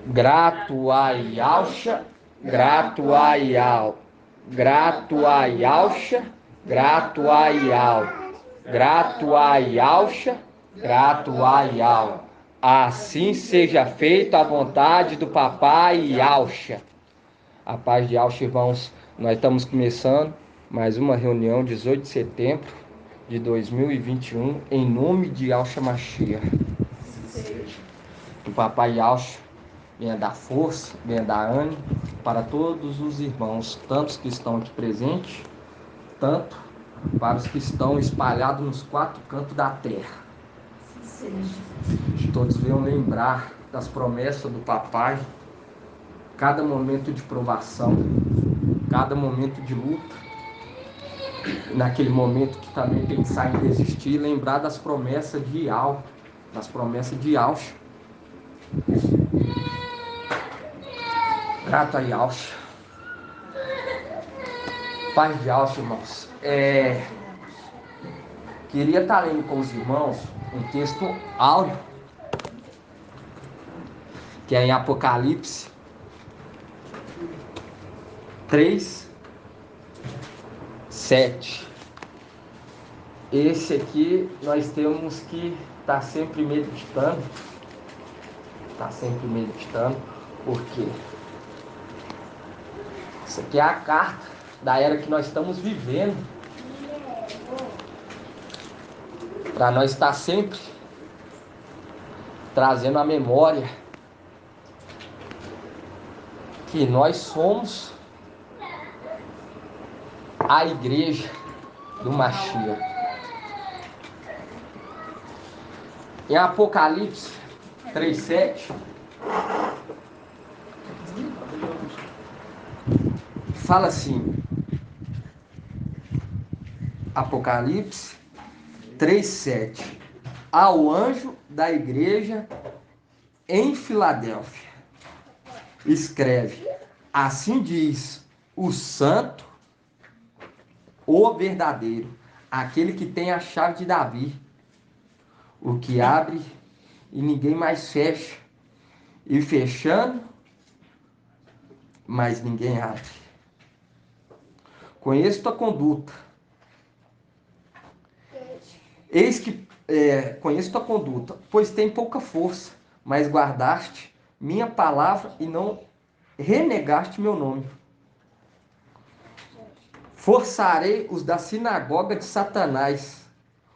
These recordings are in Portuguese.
Grato a Yalcha, grato a Yal, grato a Yalcha, grato a Yal, grato a Yalcha, grato a Yal. Assim seja feita a vontade do papai Yalcha. A paz de Yalcha, irmãos, nós estamos começando mais uma reunião, 18 de setembro de 2021, em nome de Yalcha Mashiach. O papai Yalcha venha dar força, venha dar ânimo para todos os irmãos, tantos que estão aqui presentes, tanto para os que estão espalhados nos quatro cantos da terra. Todos venham lembrar das promessas do papai, cada momento de provação, cada momento de luta, naquele momento que também pensar em resistir, lembrar das promessas de Yal, das promessas de Yalcha. Grato a Yalcha. Paz de Yalcha, irmãos. Queria estar lendo com os irmãos um texto áudio, que é em Apocalipse 3, 7. Esse aqui nós temos que estar sempre meditando. Porque isso aqui é a carta da era que nós estamos vivendo. Para nós estar sempre trazendo a memória que nós somos a igreja do Mashiach. Em Apocalipse 3:7 fala assim, Apocalipse 3:7, ao anjo da igreja em Filadélfia, escreve: assim diz o santo, o verdadeiro, aquele que tem a chave de Davi, o que abre e ninguém mais fecha, e fechando, mas ninguém abre. Conheço tua conduta. Conheço tua conduta, pois tem pouca força, mas guardaste minha palavra e não renegaste meu nome. Forçarei os da sinagoga de Satanás,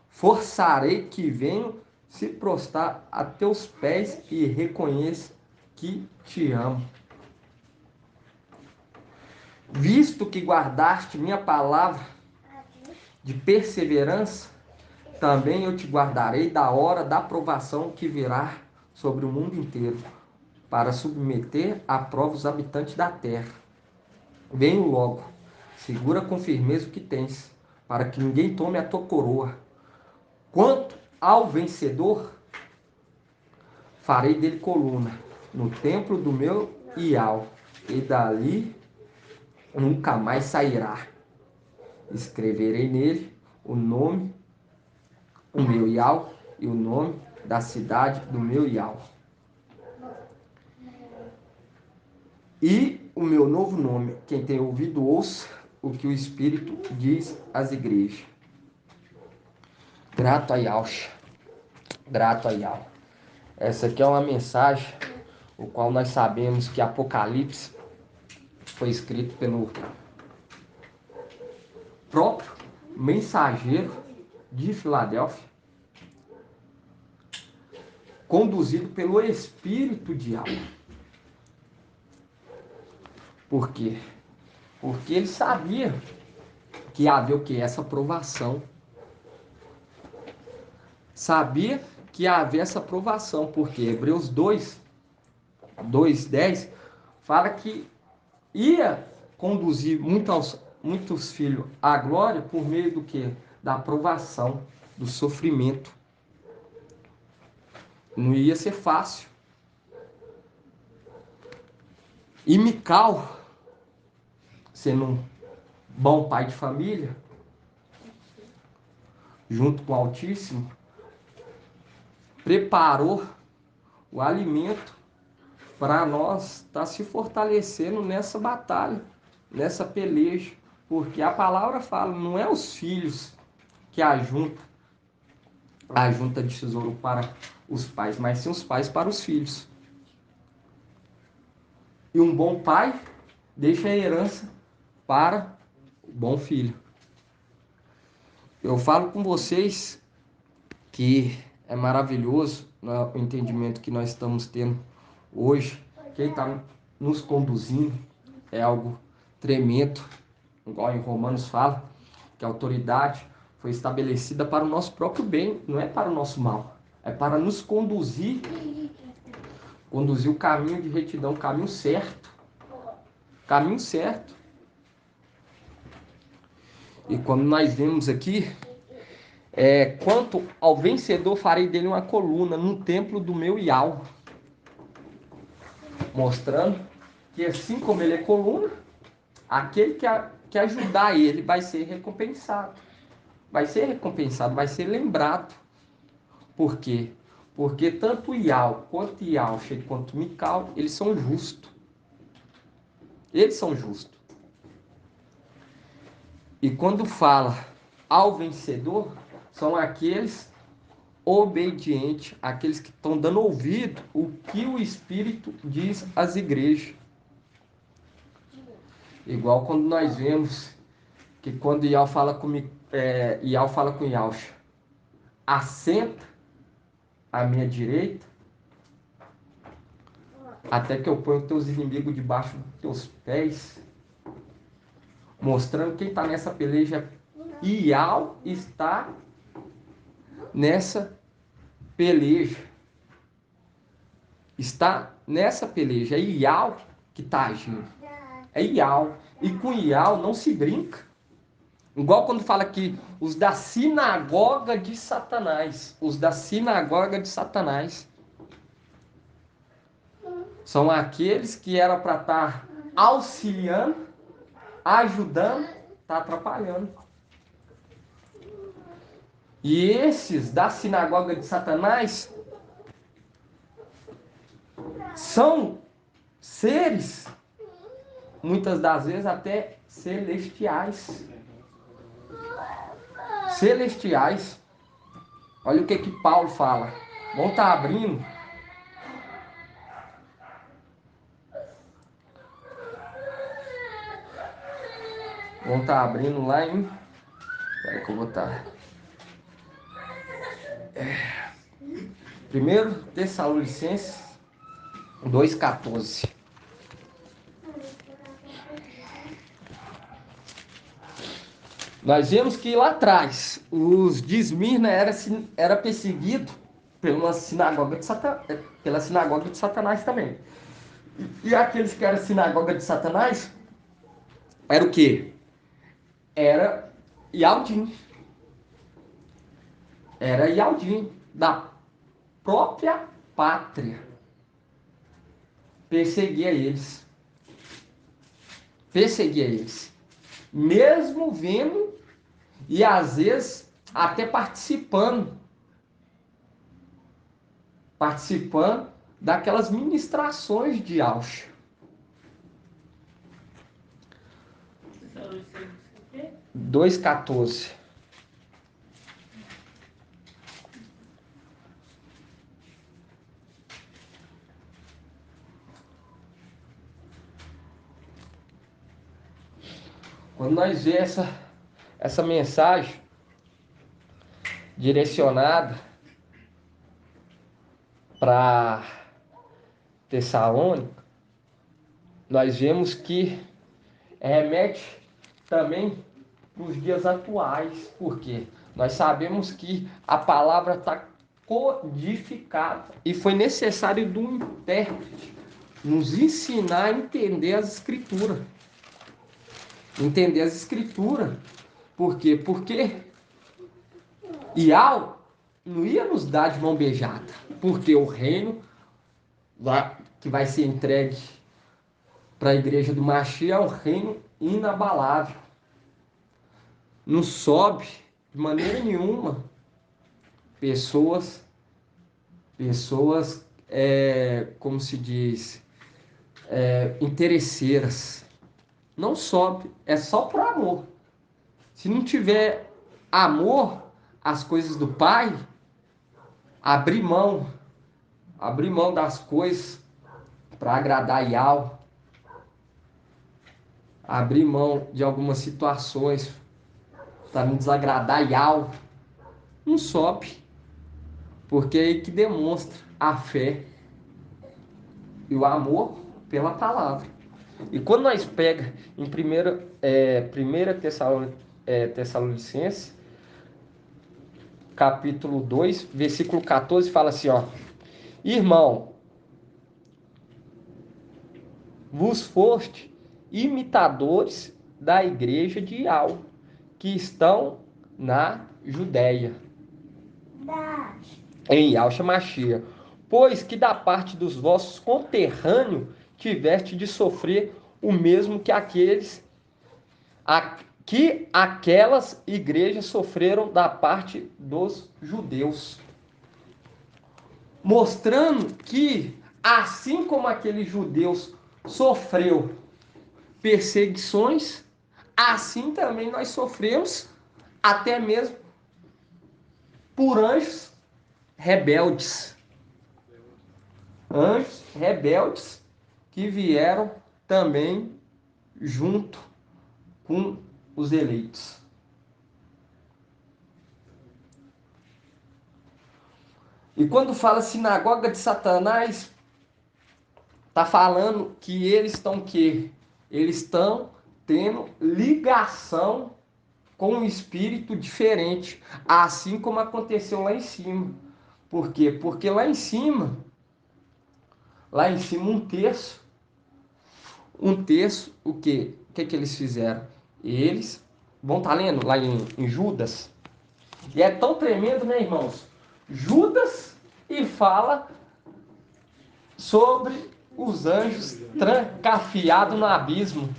forçarei que venham se prostrar a teus pés e reconheça que te amo. Visto que guardaste minha palavra de perseverança, também eu te guardarei da hora da provação que virá sobre o mundo inteiro, para submeter à prova os habitantes da terra. Venho logo, segura com firmeza o que tens, para que ninguém tome a tua coroa. Quanto ao vencedor, farei dele coluna no templo do meu Ial, e dali nunca mais sairá. Escreverei nele o meu Ial, e o nome da cidade do meu Ial. E o meu novo nome. Quem tem ouvido, ouça o que o Espírito diz às igrejas. Grato a Yalcha. Grato a Yal. Essa aqui é uma mensagem, o qual nós sabemos que Apocalipse foi escrito pelo próprio mensageiro de Filadélfia, conduzido pelo Espírito de Yal. Por quê? Porque ele sabia que ia haver o quê? Essa provação. Sabia que ia haver essa provação, porque Hebreus 2:10 fala que ia conduzir muitos filhos à glória por meio do quê? Da provação, do sofrimento. Não ia ser fácil. E Mical, sendo um bom pai de família, junto com o Altíssimo, preparou o alimento para nós estar se fortalecendo nessa batalha, nessa peleja. Porque a palavra fala, não é os filhos que ajunta de tesouro para os pais, mas sim os pais para os filhos. E um bom pai deixa a herança para o bom filho. Eu falo com vocês que é maravilhoso, né, o entendimento que nós estamos tendo hoje. Quem está nos conduzindo é algo tremendo, igual em Romanos fala, que a autoridade foi estabelecida para o nosso próprio bem, não é para o nosso mal. É para nos conduzir o caminho de retidão, o caminho certo. Caminho certo. E quando nós vemos aqui, quanto ao vencedor farei dele uma coluna no templo do meu Iau. Mostrando que assim como ele é coluna, aquele que ajudar ele vai ser recompensado. Vai ser recompensado, vai ser lembrado. Por quê? Porque tanto Iau quanto Iauxa quanto Mical, eles são justos. Eles são justos. E quando fala ao vencedor, são aqueles obedientes, aqueles que estão dando ouvido o que o Espírito diz às igrejas. Igual quando nós vemos que quando Iau fala com Iauxa, assenta à minha direita, até que eu ponha os teus inimigos debaixo dos teus pés, mostrando quem está nessa peleja. Iau está nessa peleja. Está nessa peleja. É Iau que está agindo. É Iau. E com Iau não se brinca. Igual quando fala que os da sinagoga de Satanás. Os da sinagoga de Satanás são aqueles que eram para estar auxiliando, ajudando, está atrapalhando. E esses da sinagoga de Satanás são seres, muitas das vezes até celestiais. Celestiais. Olha o que Paulo fala. Vamos estar abrindo. Vamos estar abrindo lá em... Espera que eu vou estar... 1 Tessalonicenses 2,14. Nós vemos que lá atrás, os de Esmirna era perseguido pela sinagoga de Satanás também. E aqueles que eram sinagoga de Satanás, era o quê? Era Ialdim. Era Ialdim, da própria pátria. Perseguia eles. Perseguia eles. Mesmo vendo e às vezes até participando daquelas ministrações de Auschwitz. 2,14. Quando nós vemos essa mensagem direcionada para Tessalônica, nós vemos que remete também para os dias atuais. Por quê? Nós sabemos que a palavra está codificada e foi necessário do intérprete nos ensinar a entender as escrituras. Entender as escrituras. Por quê? Porque Iau não ia nos dar de mão beijada. Porque o reino que vai ser entregue para a igreja do Mashiach é um reino inabalável. Não sobe de maneira nenhuma pessoas, como se diz, interesseiras. Não sobe, é só por amor. Se não tiver amor às coisas do Pai, abrir mão das coisas para agradar Yahweh, abrir mão de algumas situações para não desagradar Yahweh, não sobe, porque é aí que demonstra a fé e o amor pela palavra. E quando nós pega em primeira Tessalonicenses, capítulo 2, versículo 14, fala assim, ó: Irmão, vos foste imitadores da igreja de Yahweh, que estão na Judéia, em Yahshua Mashiach, pois que da parte dos vossos conterrâneos tiveste de sofrer o mesmo que aquelas igrejas sofreram da parte dos judeus. Mostrando que, assim como aqueles judeus sofreu perseguições, assim também nós sofremos, até mesmo por anjos rebeldes. Anjos rebeldes que vieram também junto com os eleitos. E quando fala sinagoga de Satanás, está falando que eles estão quê? Eles estão tendo ligação com um espírito diferente, assim como aconteceu lá em cima. Por quê? Porque lá em cima um terço, o quê? O que eles fizeram? Eles vão estar lendo lá em Judas. E é tão tremendo, né, irmãos? Judas e fala sobre os anjos trancafiados no abismo.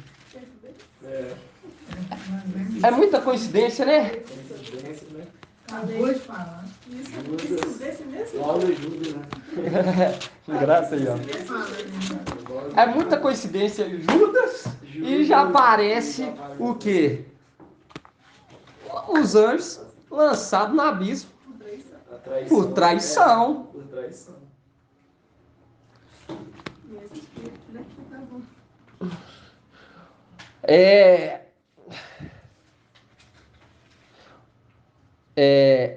É muita coincidência, né? Acabou de falar. Isso desse mesmo? Graça aí, ó. É muita coincidência. Judas e já aparece o quê? Os anjos lançados no abismo por traição.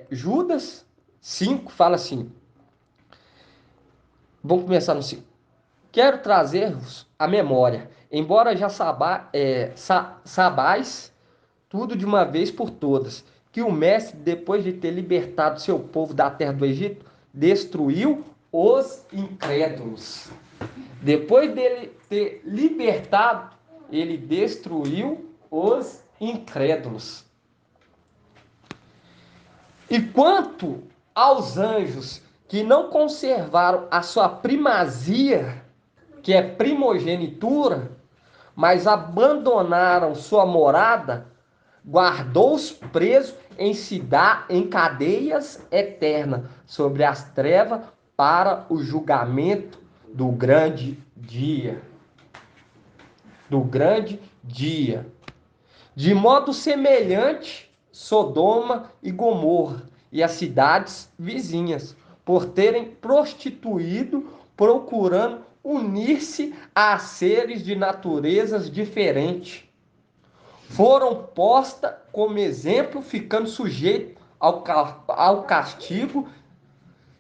Judas 5 fala assim. Vamos começar no 5. Quero trazer-vos à memória, embora já sabais tudo de uma vez por todas, que o mestre, depois de ter libertado seu povo da terra do Egito, destruiu os incrédulos. Depois dele ter libertado, ele destruiu os incrédulos. E quanto aos anjos que não conservaram a sua primazia, que é primogenitura, mas abandonaram sua morada, guardou-os presos em cadeias eternas, sobre as trevas, para o julgamento do grande dia. Do grande dia. De modo semelhante, Sodoma e Gomorra e as cidades vizinhas, por terem prostituído, procurando unir-se a seres de naturezas diferentes. Foram postas como exemplo, ficando sujeitos ao castigo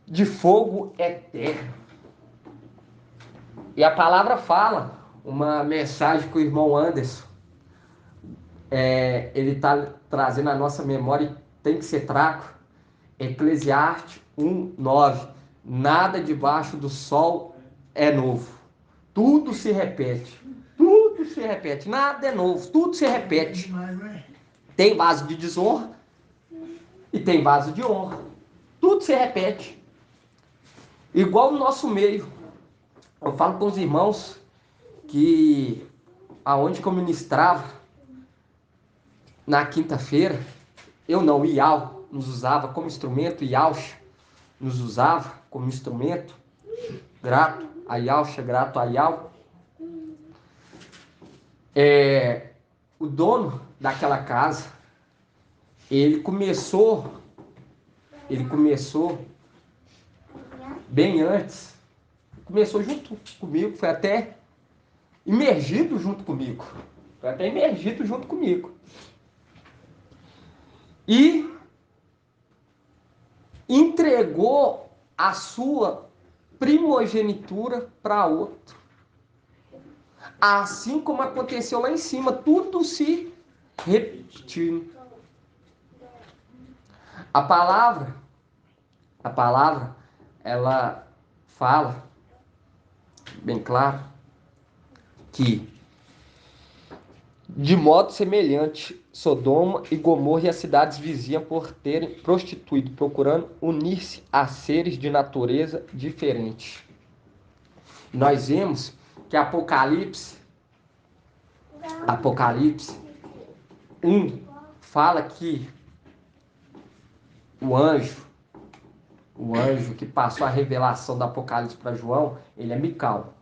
de fogo eterno. E a palavra fala, uma mensagem que o irmão Anderson, ele está trazendo a nossa memória e tem que ser trago. Eclesiastes 1:9. Nada debaixo do sol é novo. Tudo se repete. Tudo se repete. Nada é novo. Tudo se repete. Tem vaso de desonra e tem vaso de honra. Tudo se repete. Igual no nosso meio. Eu falo com os irmãos que aonde que eu ministrava na quinta-feira, eu não, o Ial nos usava como instrumento, Yahshua nos usava como instrumento, grato a Yahshua, grato a Yahweh. O dono daquela casa, ele começou bem antes, começou junto comigo, foi até imergido junto comigo. E entregou a sua primogenitura para outro. Assim como aconteceu lá em cima, tudo se repetindo. A palavra, ela fala bem claro que de modo semelhante, Sodoma e Gomorra e as cidades vizinhas por terem prostituído, procurando unir-se a seres de natureza diferente. Nós vemos que Apocalipse 1 fala que o anjo que passou a revelação do Apocalipse para João, ele é Mical.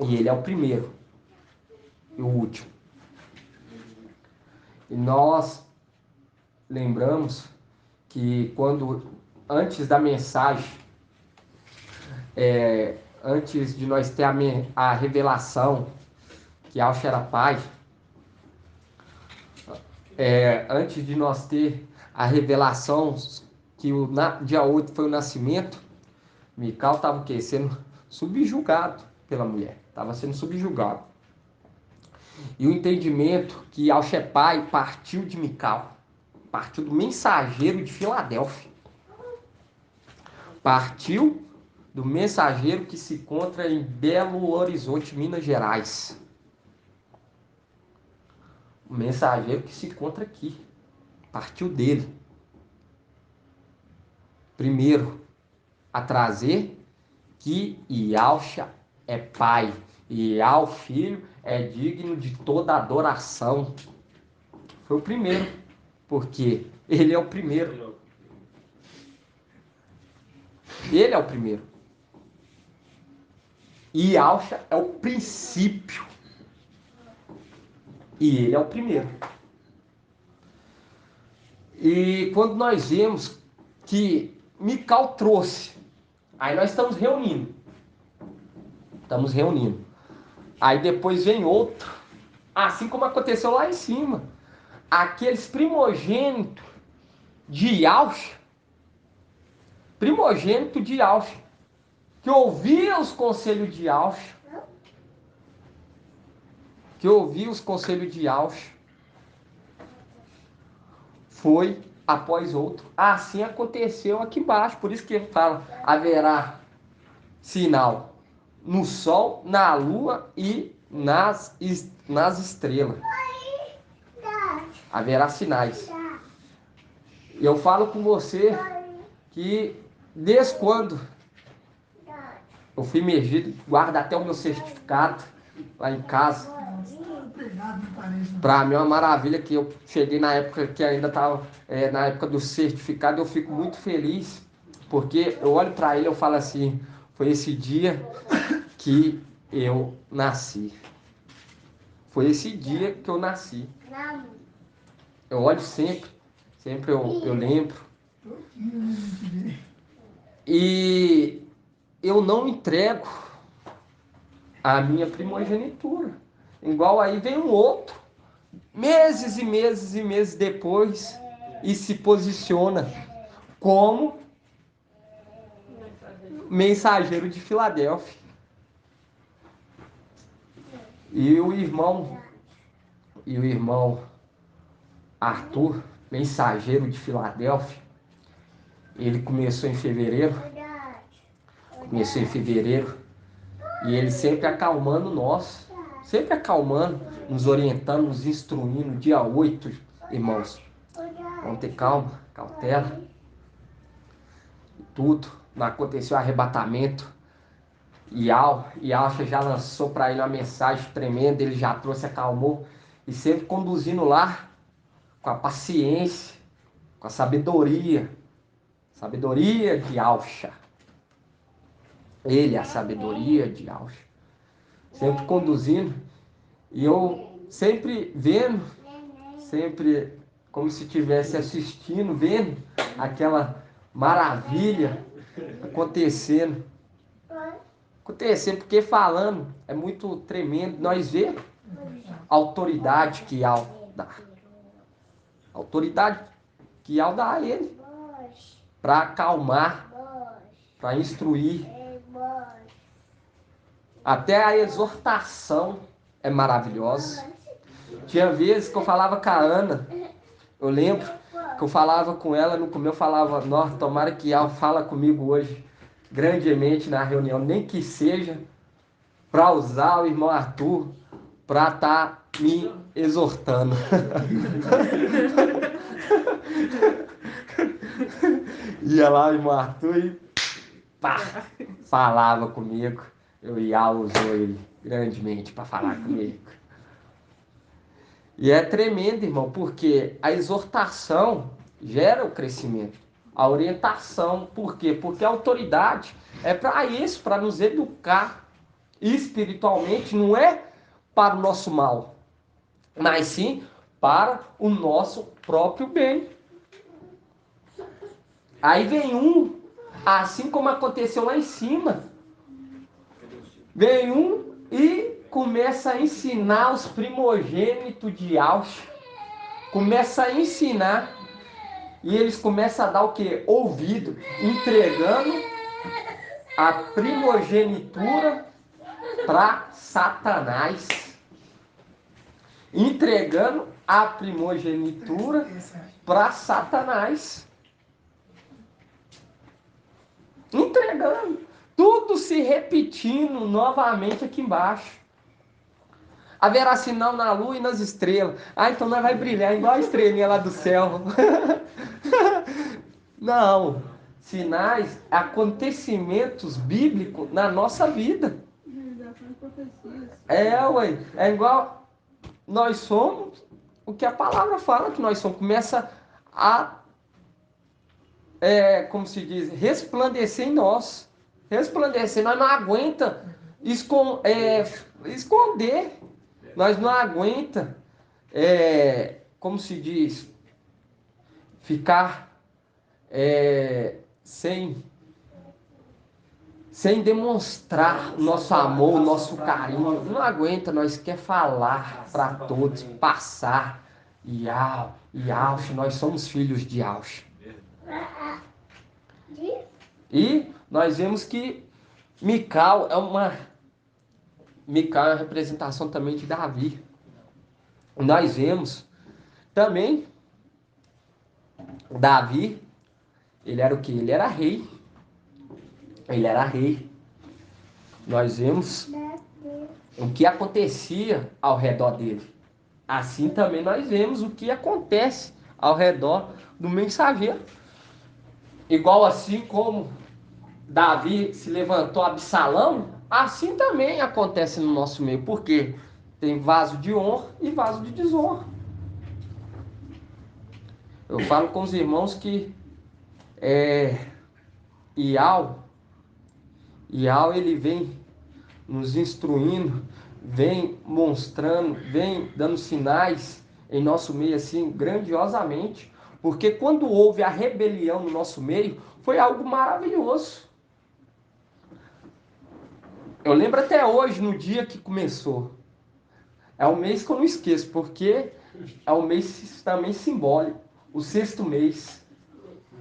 E ele é o primeiro e o último. E nós lembramos que antes da mensagem, antes de nós ter a revelação que Alcha era pai, antes de nós ter a revelação que dia 8 foi o nascimento, Mical estava o quê? Sendo subjugado pela mulher. Estava sendo subjugado. E o entendimento que Alcha é pai partiu de Mical. Partiu do mensageiro de Filadélfia. Partiu do mensageiro que se encontra em Belo Horizonte, Minas Gerais. O mensageiro que se encontra aqui. Partiu dele. Primeiro, a trazer que Yalcha é pai. E ao filho é digno de toda adoração. Foi o primeiro. Porque ele é o primeiro. Ele é o primeiro. E Yalcha é o princípio. E ele é o primeiro. E quando nós vemos que Mical trouxe, aí nós estamos reunindo. Aí depois vem outro, assim como aconteceu lá em cima. Aqueles primogênitos de Yalcha, que ouvia os conselhos de Yalcha, foi após outro. Assim aconteceu aqui embaixo. Por isso que ele fala, haverá sinal no sol, na lua e nas estrelas. Haverá sinais. Eu falo com você que desde quando eu fui imergido, guardo até o meu certificado lá em casa. Para mim é uma maravilha que eu cheguei na época que ainda estava na época do certificado. Eu fico muito feliz porque eu olho para ele e eu falo assim, foi esse dia que eu nasci. Foi esse dia que eu nasci. Eu olho sempre eu lembro. E eu não entrego a minha primogenitura. Igual aí vem um outro, meses e meses depois, e se posiciona como mensageiro de Filadélfia. E o irmão Arthur, mensageiro de Filadélfia, ele começou em fevereiro, e ele sempre acalmando nós, nos orientando, nos instruindo. Dia 8, irmãos, vamos ter calma, cautela, tudo, não aconteceu arrebatamento. E Alcha já lançou para ele uma mensagem tremenda, ele já trouxe, acalmou, e sempre conduzindo lá com a paciência, com a sabedoria de Alcha. Ele é a sabedoria de Alcha, sempre conduzindo. E eu sempre vendo, sempre como se estivesse assistindo, vendo aquela maravilha acontecendo. Acontecendo, porque falando é muito tremendo. Nós vemos a autoridade que Yahweh dá. A autoridade que Yahweh dá a ele para acalmar, para instruir. Até a exortação é maravilhosa. Tinha vezes que eu falava com a Ana, eu lembro que eu falava com ela, no começo eu falava, nossa, tomara que Yahweh fala comigo hoje, grandemente na reunião, nem que seja para usar o irmão Arthur para estar me exortando. Ia lá o irmão Arthur e pá, falava comigo. Eu usou ele grandemente para falar comigo. E é tremendo, irmão, porque a exortação gera o crescimento. A orientação, por quê? Porque a autoridade é para isso, para nos educar espiritualmente, não é para o nosso mal, mas sim para o nosso próprio bem. Aí vem um, assim como aconteceu lá em cima, vem um e começa a ensinar os primogênitos de Ausch, começa a ensinar, e eles começam a dar o quê? Ouvido, entregando a primogenitura para Satanás. Entregando a primogenitura para Satanás. Entregando. Tudo se repetindo novamente aqui embaixo. Haverá sinal na lua e nas estrelas. Ah, então nós vai brilhar igual a estrelinha lá do céu. Não. Sinais, acontecimentos bíblicos na nossa vida. Ué. É igual nós somos o que a palavra fala que nós somos. Começa a, como se diz, resplandecer em nós. Resplandecer. Nós não aguenta esconder. Nós não aguenta, como se diz, ficar sem demonstrar o nosso amor, o nosso carinho. Não aguenta, nós quer falar para todos, passar. Yaush, nós somos filhos de Yaush. E nós vemos que Mical é uma representação também de Davi. Nós vemos também Davi, ele era o quê? Ele era rei. Ele era rei. Nós vemos o que acontecia ao redor dele. Assim também nós vemos o que acontece ao redor do mensageiro. Igual assim como Davi se levantou Absalão, assim também acontece no nosso meio. Por quê? Tem vaso de honra e vaso de desonra. Eu falo com os irmãos que Ial ele vem nos instruindo, vem mostrando, vem dando sinais em nosso meio assim grandiosamente, porque quando houve a rebelião no nosso meio, foi algo maravilhoso. Eu lembro até hoje, no dia que começou. É um mês que eu não esqueço, porque é um mês também simbólico. O sexto mês.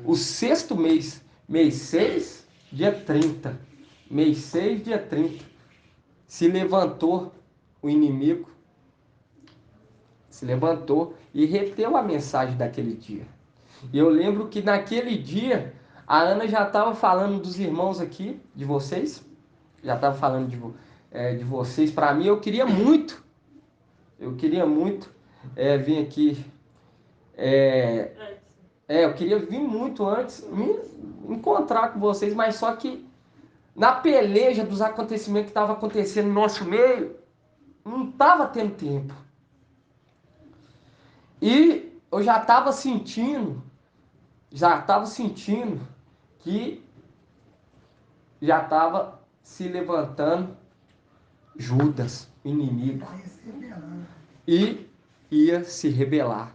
O sexto mês, mês 6, dia 30. Mês 6, dia 30. Se levantou o inimigo, se levantou e reteu a mensagem daquele dia. E eu lembro que naquele dia, a Ana já estava falando dos irmãos aqui, de vocês, já estava falando de vocês. Para mim, eu queria muito vir aqui, eu queria vir muito antes, me encontrar com vocês, mas só que na peleja dos acontecimentos que estavam acontecendo no nosso meio, não estava tendo tempo. E eu já estava sentindo que já estava se levantando Judas, inimigo. e ia se rebelar.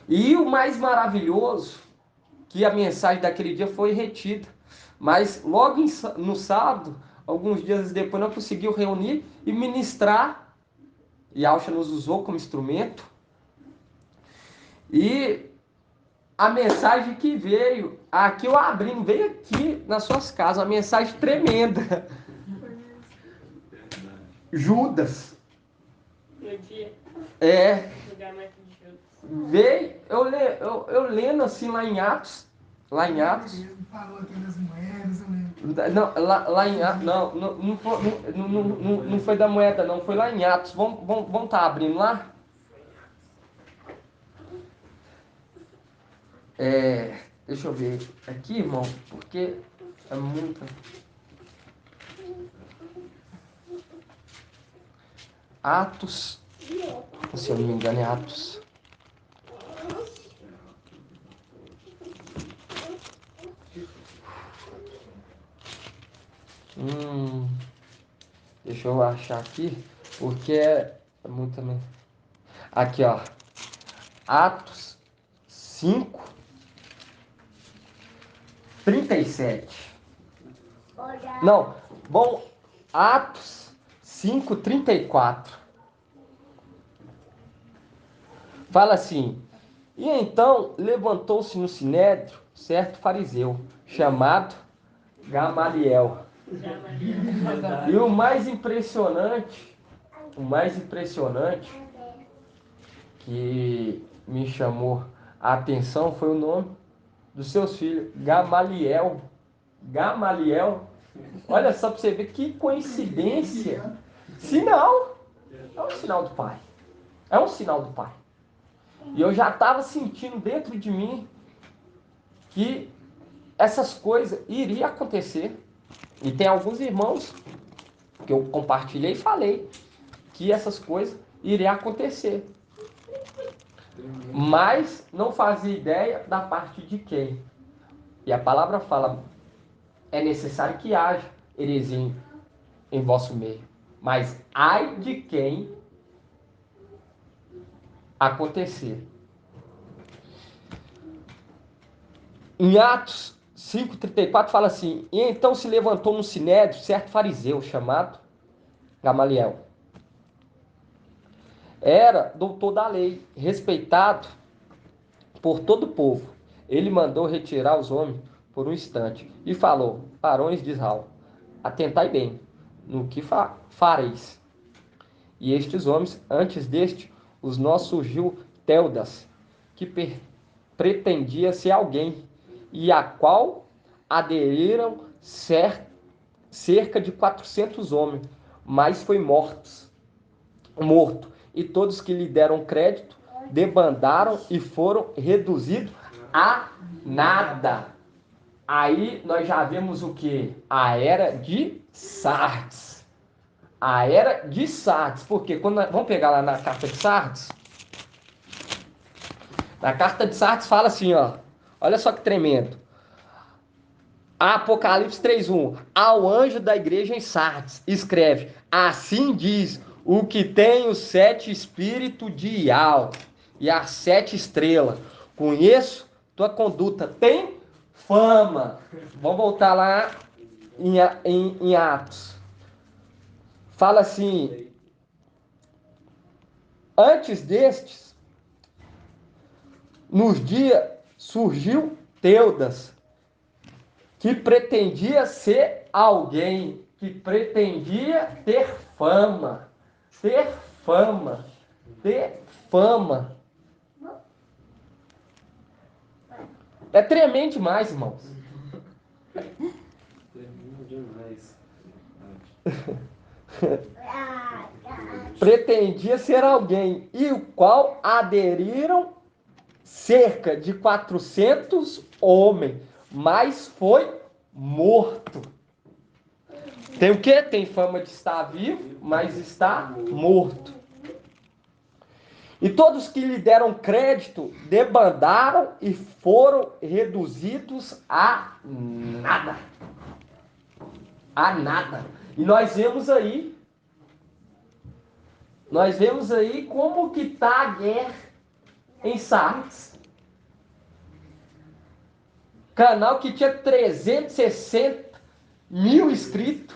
E o mais maravilhoso, que a mensagem daquele dia foi retida. Mas logo no sábado, alguns dias depois, nós conseguimos reunir e ministrar. E Yaucha nos usou como instrumento. E a mensagem que veio, aqui eu abri, veio aqui nas suas casas, uma mensagem tremenda. Judas. No dia. É. Julgamento de Judas. Veio, eu lendo assim lá em Atos. Lá em Atos. Ele falou aqui das moedas, eu lembro. Não, lá em Atos. Não foi da moeda, não. Foi lá em Atos. Vamos estar abrindo lá? Deixa eu ver aqui, irmão, porque é muita. Atos. Se eu não me engano, é Atos. Deixa eu achar aqui, porque é muito. Aqui, ó. Atos 5, 37. Não, bom, Atos 5, 34. Fala assim: e então levantou-se no sinédrio certo fariseu, chamado Gamaliel. E o mais impressionante que me chamou a atenção foi o nome dos seus filhos, Gamaliel. Gamaliel. Olha só para você ver que coincidência. Sinal. É um sinal do Pai. É um sinal do Pai. E eu já estava sentindo dentro de mim que essas coisas iriam acontecer. E tem alguns irmãos que eu compartilhei e falei que essas coisas iriam acontecer. Mas não fazia ideia da parte de quem. E a palavra fala, é necessário que haja heresia em vosso meio. Mas ai de quem acontecer. Em Atos 5,34 fala assim: e então se levantou no sinédrio certo fariseu chamado Gamaliel. Era doutor da lei, respeitado por todo o povo. Ele mandou retirar os homens por um instante e falou: varões de Israel, atentai bem no que fareis. E estes homens, antes deste, os nossos surgiu Teudas, que pretendia ser alguém, e a qual aderiram cerca de 400 homens, mas foi morto. E todos que lhe deram crédito debandaram e foram reduzidos a nada. Aí nós já vemos o que? A era de Sardes. A era de Sardes. Porque quando vamos pegar lá na carta de Sardes. Na carta de Sardes fala assim, ó. Olha só que tremendo. Apocalipse 3:1. Ao anjo da igreja em Sardes, escreve: assim diz o que tem os 7 espíritos de Ial e as 7 estrelas. Conheço tua conduta, tem fama. Vamos voltar lá em Atos. Fala assim: antes destes, nos dias surgiu Teudas, que pretendia ser alguém, que pretendia ter fama. Ter fama. Ter fama. É tremendo demais, irmãos. Pretendia ser alguém, e o qual aderiram cerca de 400 homens, mas foi morto. Tem o quê? Tem fama de estar vivo, mas está morto. E todos que lhe deram crédito debandaram e foram reduzidos a nada. A nada. E nós vemos aí Nós vemos aí como que está a guerra em Sardes. Canal que tinha 360 mil inscritos.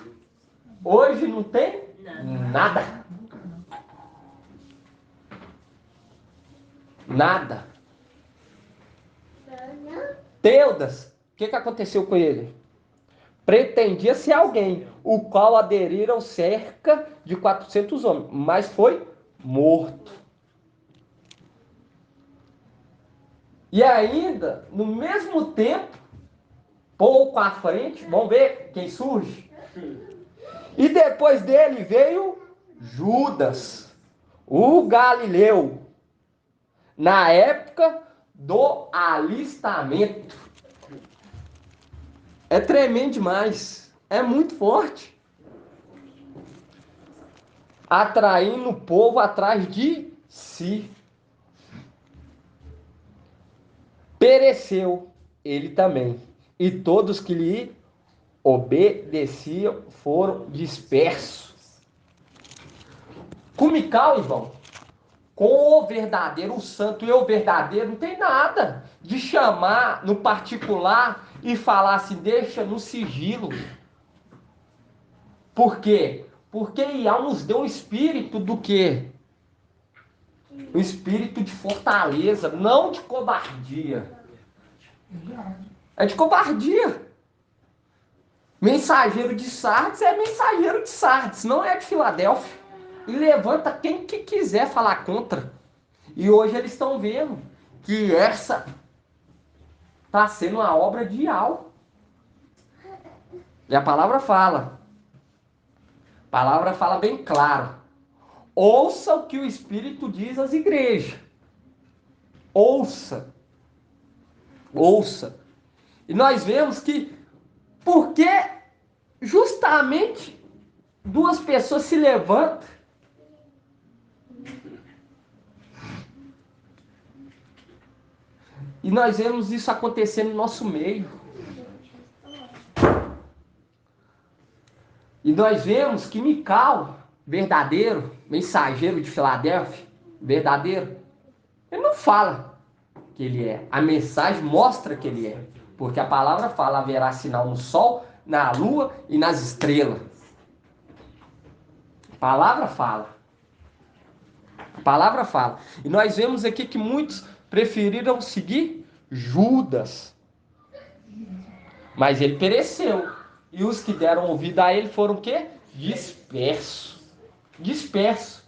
Hoje não tem nada. Nada. Teudas, o que aconteceu com ele? Pretendia ser alguém, o qual aderiram cerca de 400 homens, mas foi morto. E ainda, no mesmo tempo, pouco à frente, vamos ver quem surge. E depois dele veio Judas, o Galileu, na época do alistamento. É tremendo demais, é muito forte. Atraindo o povo atrás de si. Pereceu ele também, e todos que lhe obedeciam foram dispersos. Com Mical, irmão, com o verdadeiro, o santo e o verdadeiro, não tem nada de chamar no particular e falar assim, deixa no sigilo. Por quê? Porque Ial nos deu um espírito do quê? Um espírito de fortaleza, não de cobardia. É de cobardia. Mensageiro de Sardes é mensageiro de Sardes, não é de Filadélfia. E levanta quem que quiser falar contra. E hoje eles estão vendo que essa está sendo uma obra de Ial. E a palavra fala. A palavra fala bem claro. Ouça o que o Espírito diz às igrejas. Ouça. Ouça. E nós vemos que, porque justamente duas pessoas se levantam e nós vemos isso acontecendo no nosso meio. E nós vemos que Mical, verdadeiro, mensageiro de Filadélfia, verdadeiro, ele não fala que ele é. A mensagem mostra que ele é. Porque a palavra fala, haverá sinal no sol, na lua e nas estrelas. A palavra fala. A palavra fala. E nós vemos aqui que muitos preferiram seguir Judas. Mas ele pereceu. E os que deram ouvido a ele foram o quê? Dispersos. Dispersos.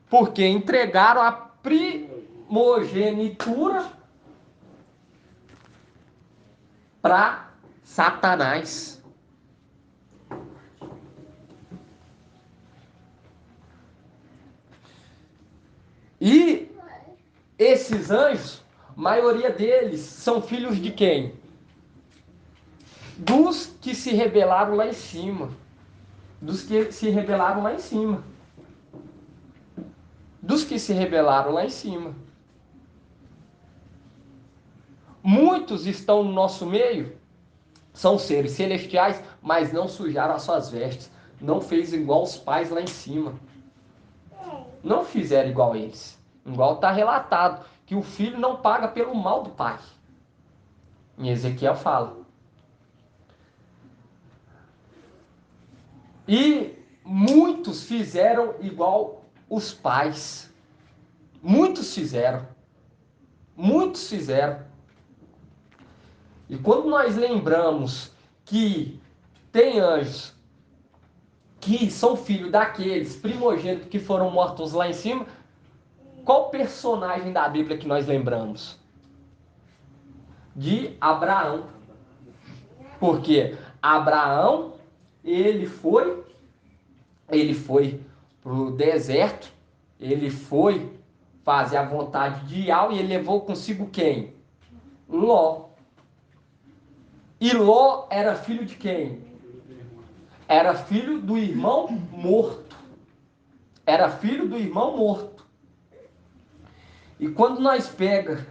Porque entregaram a primogenitura para Satanás. E esses anjos, a maioria deles são filhos de quem? Dos que se rebelaram lá em cima. Dos que se rebelaram lá em cima. Dos que se rebelaram lá em cima. Muitos estão no nosso meio, são seres celestiais, mas não sujaram as suas vestes. Não fez igual os pais lá em cima. Não fizeram igual eles. Igual está relatado, que o filho não paga pelo mal do pai. Em Ezequiel fala. E muitos fizeram igual os pais. Muitos fizeram. Muitos fizeram. E quando nós lembramos que tem anjos que são filhos daqueles primogênitos que foram mortos lá em cima, qual personagem da Bíblia que nós lembramos? De Abraão. Porque Abraão, ele foi para o deserto, ele foi fazer a vontade de Ial e ele levou consigo quem? Ló. E Ló era filho de quem? Era filho do irmão morto. Era filho do irmão morto. E quando nós pega...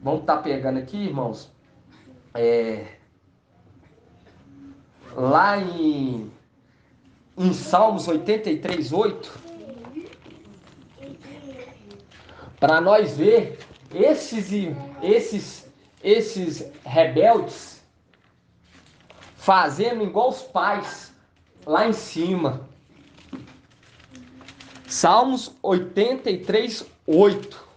Vamos estar pegando aqui, irmãos. Lá em em Salmos 83:8, para nós ver esses rebeldes fazendo igual os pais lá em cima. Salmos 83:8.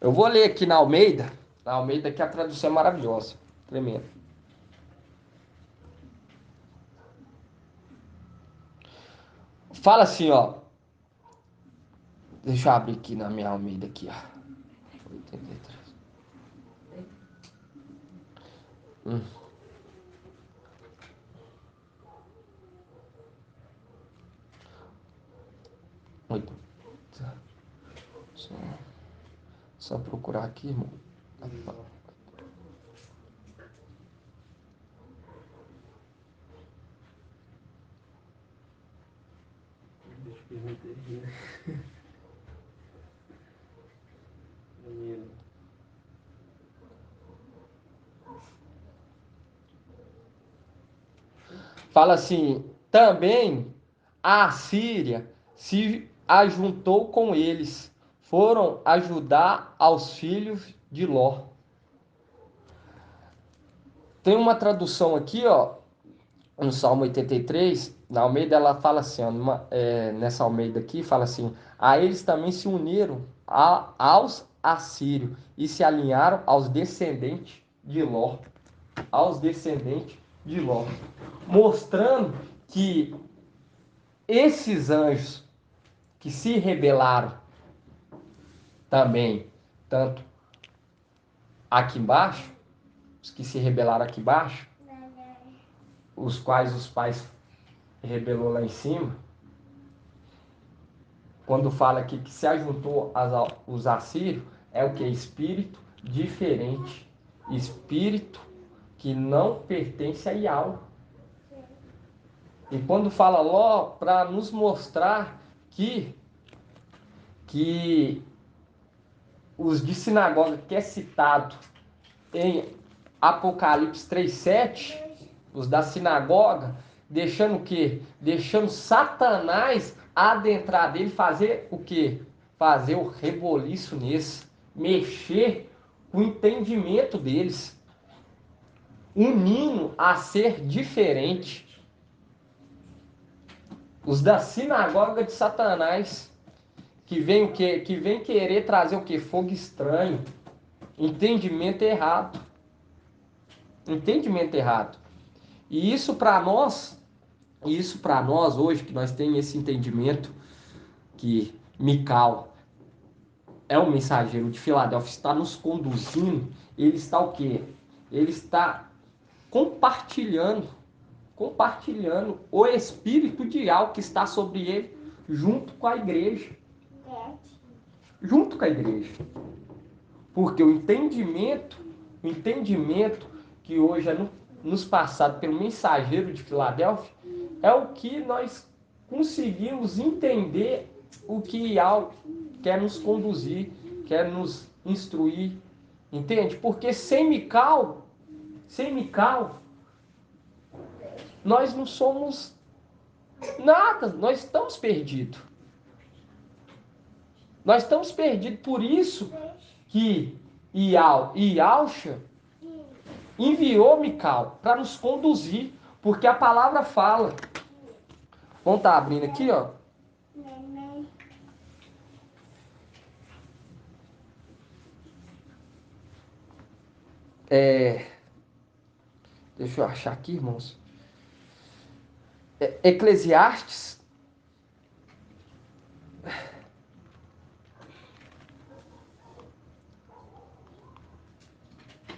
Eu vou ler aqui na Almeida. Na Almeida que a tradução é maravilhosa. Tremendo. Fala assim, ó. Deixa eu abrir aqui na minha Almeida aqui, ó. 83. Oito. Só procurar aqui, irmão. Fala assim, também a Síria se ajuntou com eles, foram ajudar aos filhos de Ló. Tem uma tradução aqui, ó, no Salmo 83, na Almeida ela fala assim, ó, nessa Almeida aqui, fala assim, a eles também se uniram aos assírios e se alinharam aos descendentes de Ló. Aos descendentes de Ló. Mostrando que esses anjos que se rebelaram também, tanto aqui embaixo, os que se rebelaram aqui embaixo, os quais os pais rebelou lá em cima, quando fala aqui que se ajuntou os assírios, é o que? Espírito diferente. Espírito que não pertence a Yahweh. E quando fala Ló, para nos mostrar que os de sinagoga, que é citado em Apocalipse 3:7, os da sinagoga, deixando o quê? Deixando Satanás adentrar dele, fazer o quê? Fazer o reboliço nesse, mexer com o entendimento deles, unindo a ser diferente. Os da sinagoga de Satanás, que vem o quê? Que vem querer trazer o quê? Fogo estranho, entendimento errado. Entendimento errado. E isso para nós hoje, que nós temos esse entendimento que Mical é o mensageiro de Filadélfia, está nos conduzindo, ele está o quê? Ele está compartilhando o espírito de algo que está sobre ele, junto com a igreja. Junto com a igreja. Porque o entendimento que hoje é nos passado pelo mensageiro de Filadélfia é o que nós conseguimos entender o que Yahweh quer nos conduzir, quer nos instruir, entende? Porque sem Mical, nós não somos nada, nós estamos perdidos. Nós estamos perdidos, por isso que Yahusha enviou Mical para nos conduzir, porque a palavra fala. Vamos estar abrindo aqui, ó. Deixa eu achar aqui, irmãos. Eclesiastes.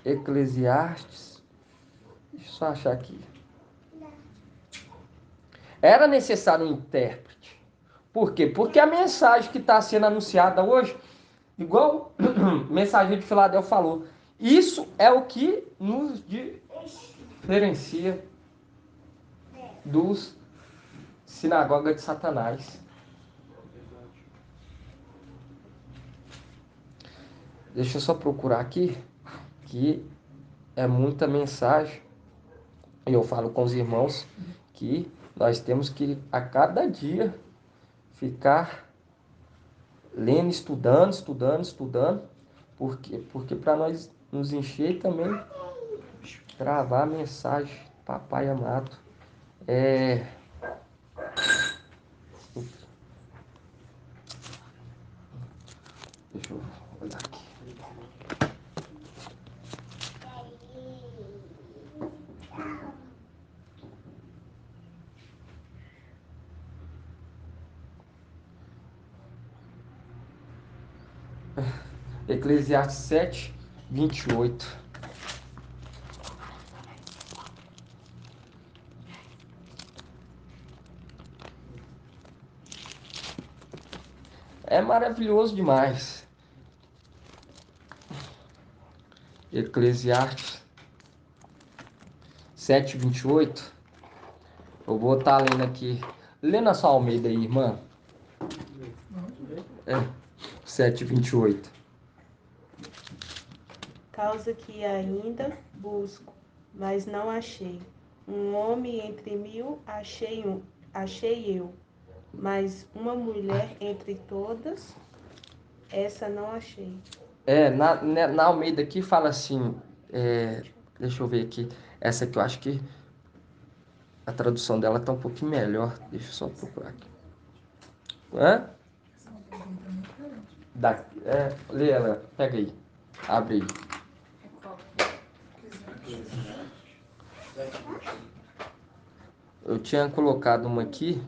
Eclesiastes. Deixa eu só achar aqui. Era necessário um intérprete. Por quê? Porque a mensagem que está sendo anunciada hoje, igual o mensageiro de Filadélfia falou, isso é o que nos diferencia dos sinagogas de Satanás. Deixa eu só procurar aqui, que é muita mensagem. E eu falo com os irmãos que nós temos que, a cada dia, ficar lendo, estudando, porque para nós nos encher e também gravar a mensagem, papai amado. Deixa eu olhar aqui. Eclesiastes 7, 28. É maravilhoso demais. Eclesiastes 7, 28. Eu vou estar lendo aqui. Lê na sua Almeida aí, irmã. 7, 28. Causa que ainda busco, mas não achei. Um homem entre 1000 achei eu, mas uma mulher entre todas, essa não achei. Na Almeida aqui fala assim, deixa eu ver aqui, essa aqui eu acho que a tradução dela tá um pouquinho melhor, deixa eu só procurar aqui. Lê ela, pega aí, abre aí. Eu tinha colocado uma aqui.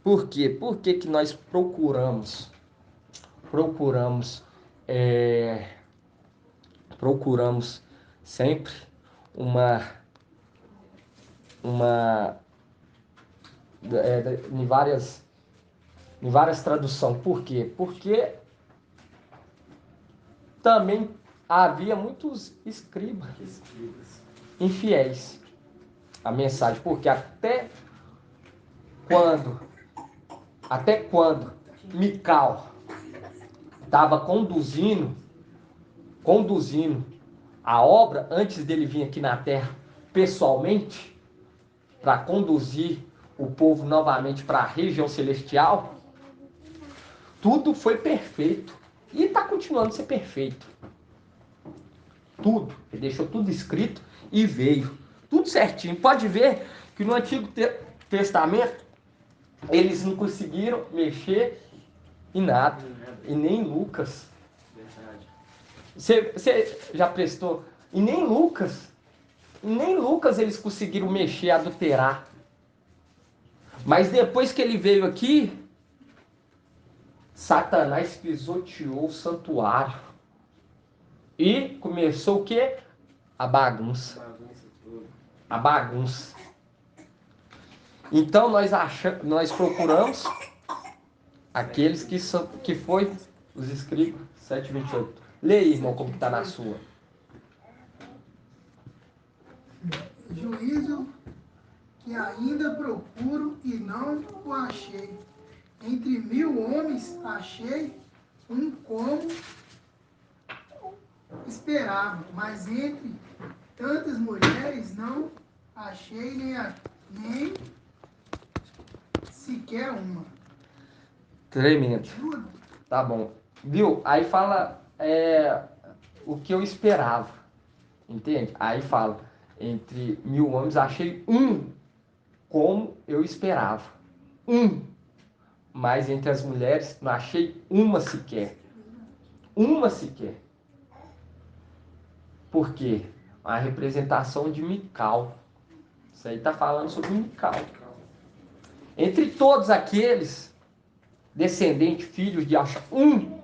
Por quê? Por que que nós procuramos sempre em várias traduções. Por quê? Porque também havia muitos escribas infiéis à mensagem. Porque até quando Mical estava conduzindo a obra antes dele vir aqui na terra pessoalmente para conduzir o povo novamente para a região celestial, tudo foi perfeito e está continuando a ser perfeito. Tudo, ele deixou tudo escrito e veio tudo certinho. Pode ver que no Antigo Testamento eles não conseguiram mexer em nada, e nem Lucas. Você já prestou? E nem Lucas eles conseguiram mexer, adulterar. Mas depois que ele veio aqui, Satanás pisoteou o santuário. E começou o quê? A bagunça. A bagunça. Então nós procuramos aqueles que foi os escribas, 7:28. Lê aí, irmão, como está na sua. Juízo que ainda procuro e não o achei. Entre 1000 homens achei um como esperava, mas entre tantas mulheres não achei nem sequer uma. Tremendo. Tá bom. Viu? Aí fala o que eu esperava. Entende? Aí fala, entre 1000 homens achei um como eu esperava. Um. Mas entre as mulheres não achei uma sequer. Uma sequer. Por quê? A representação de Mical. Isso aí está falando sobre Mical. Entre todos aqueles descendentes, filhos de Acha, um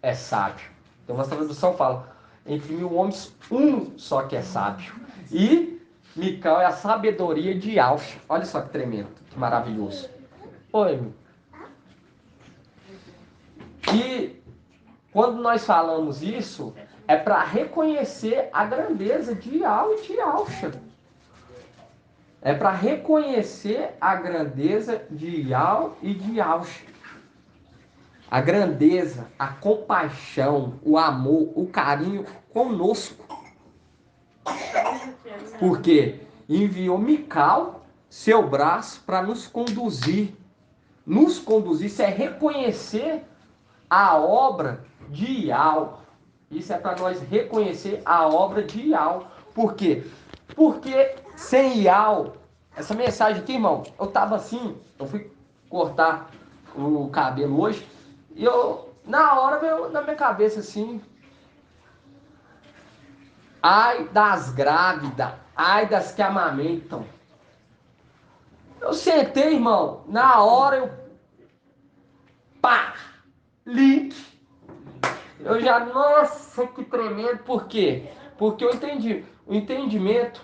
é sábio. Então uma tradução fala, entre 1000 homens, um só que é sábio. E Mical é a sabedoria de Alcha. Olha só que tremendo, que maravilhoso. Oi, meu. E quando nós falamos isso, é para reconhecer a grandeza de Al e de Alcha. É para reconhecer a grandeza de Al e de Alcha. a grandeza, a compaixão, o amor, o carinho conosco. Porque enviou Mical, seu braço, para nos conduzir. Nos conduzir, isso é reconhecer a obra de Iau. Isso é para nós reconhecer a obra de Iau. Por quê? Porque sem Iau, essa mensagem aqui, irmão, eu tava assim, eu fui cortar o cabelo hoje, e na hora veio na minha cabeça assim, ai das grávidas, ai das que amamentam. Eu sentei, irmão, na hora eu pá, link. Eu já, nossa, que tremendo. Por quê? Porque eu entendi. O entendimento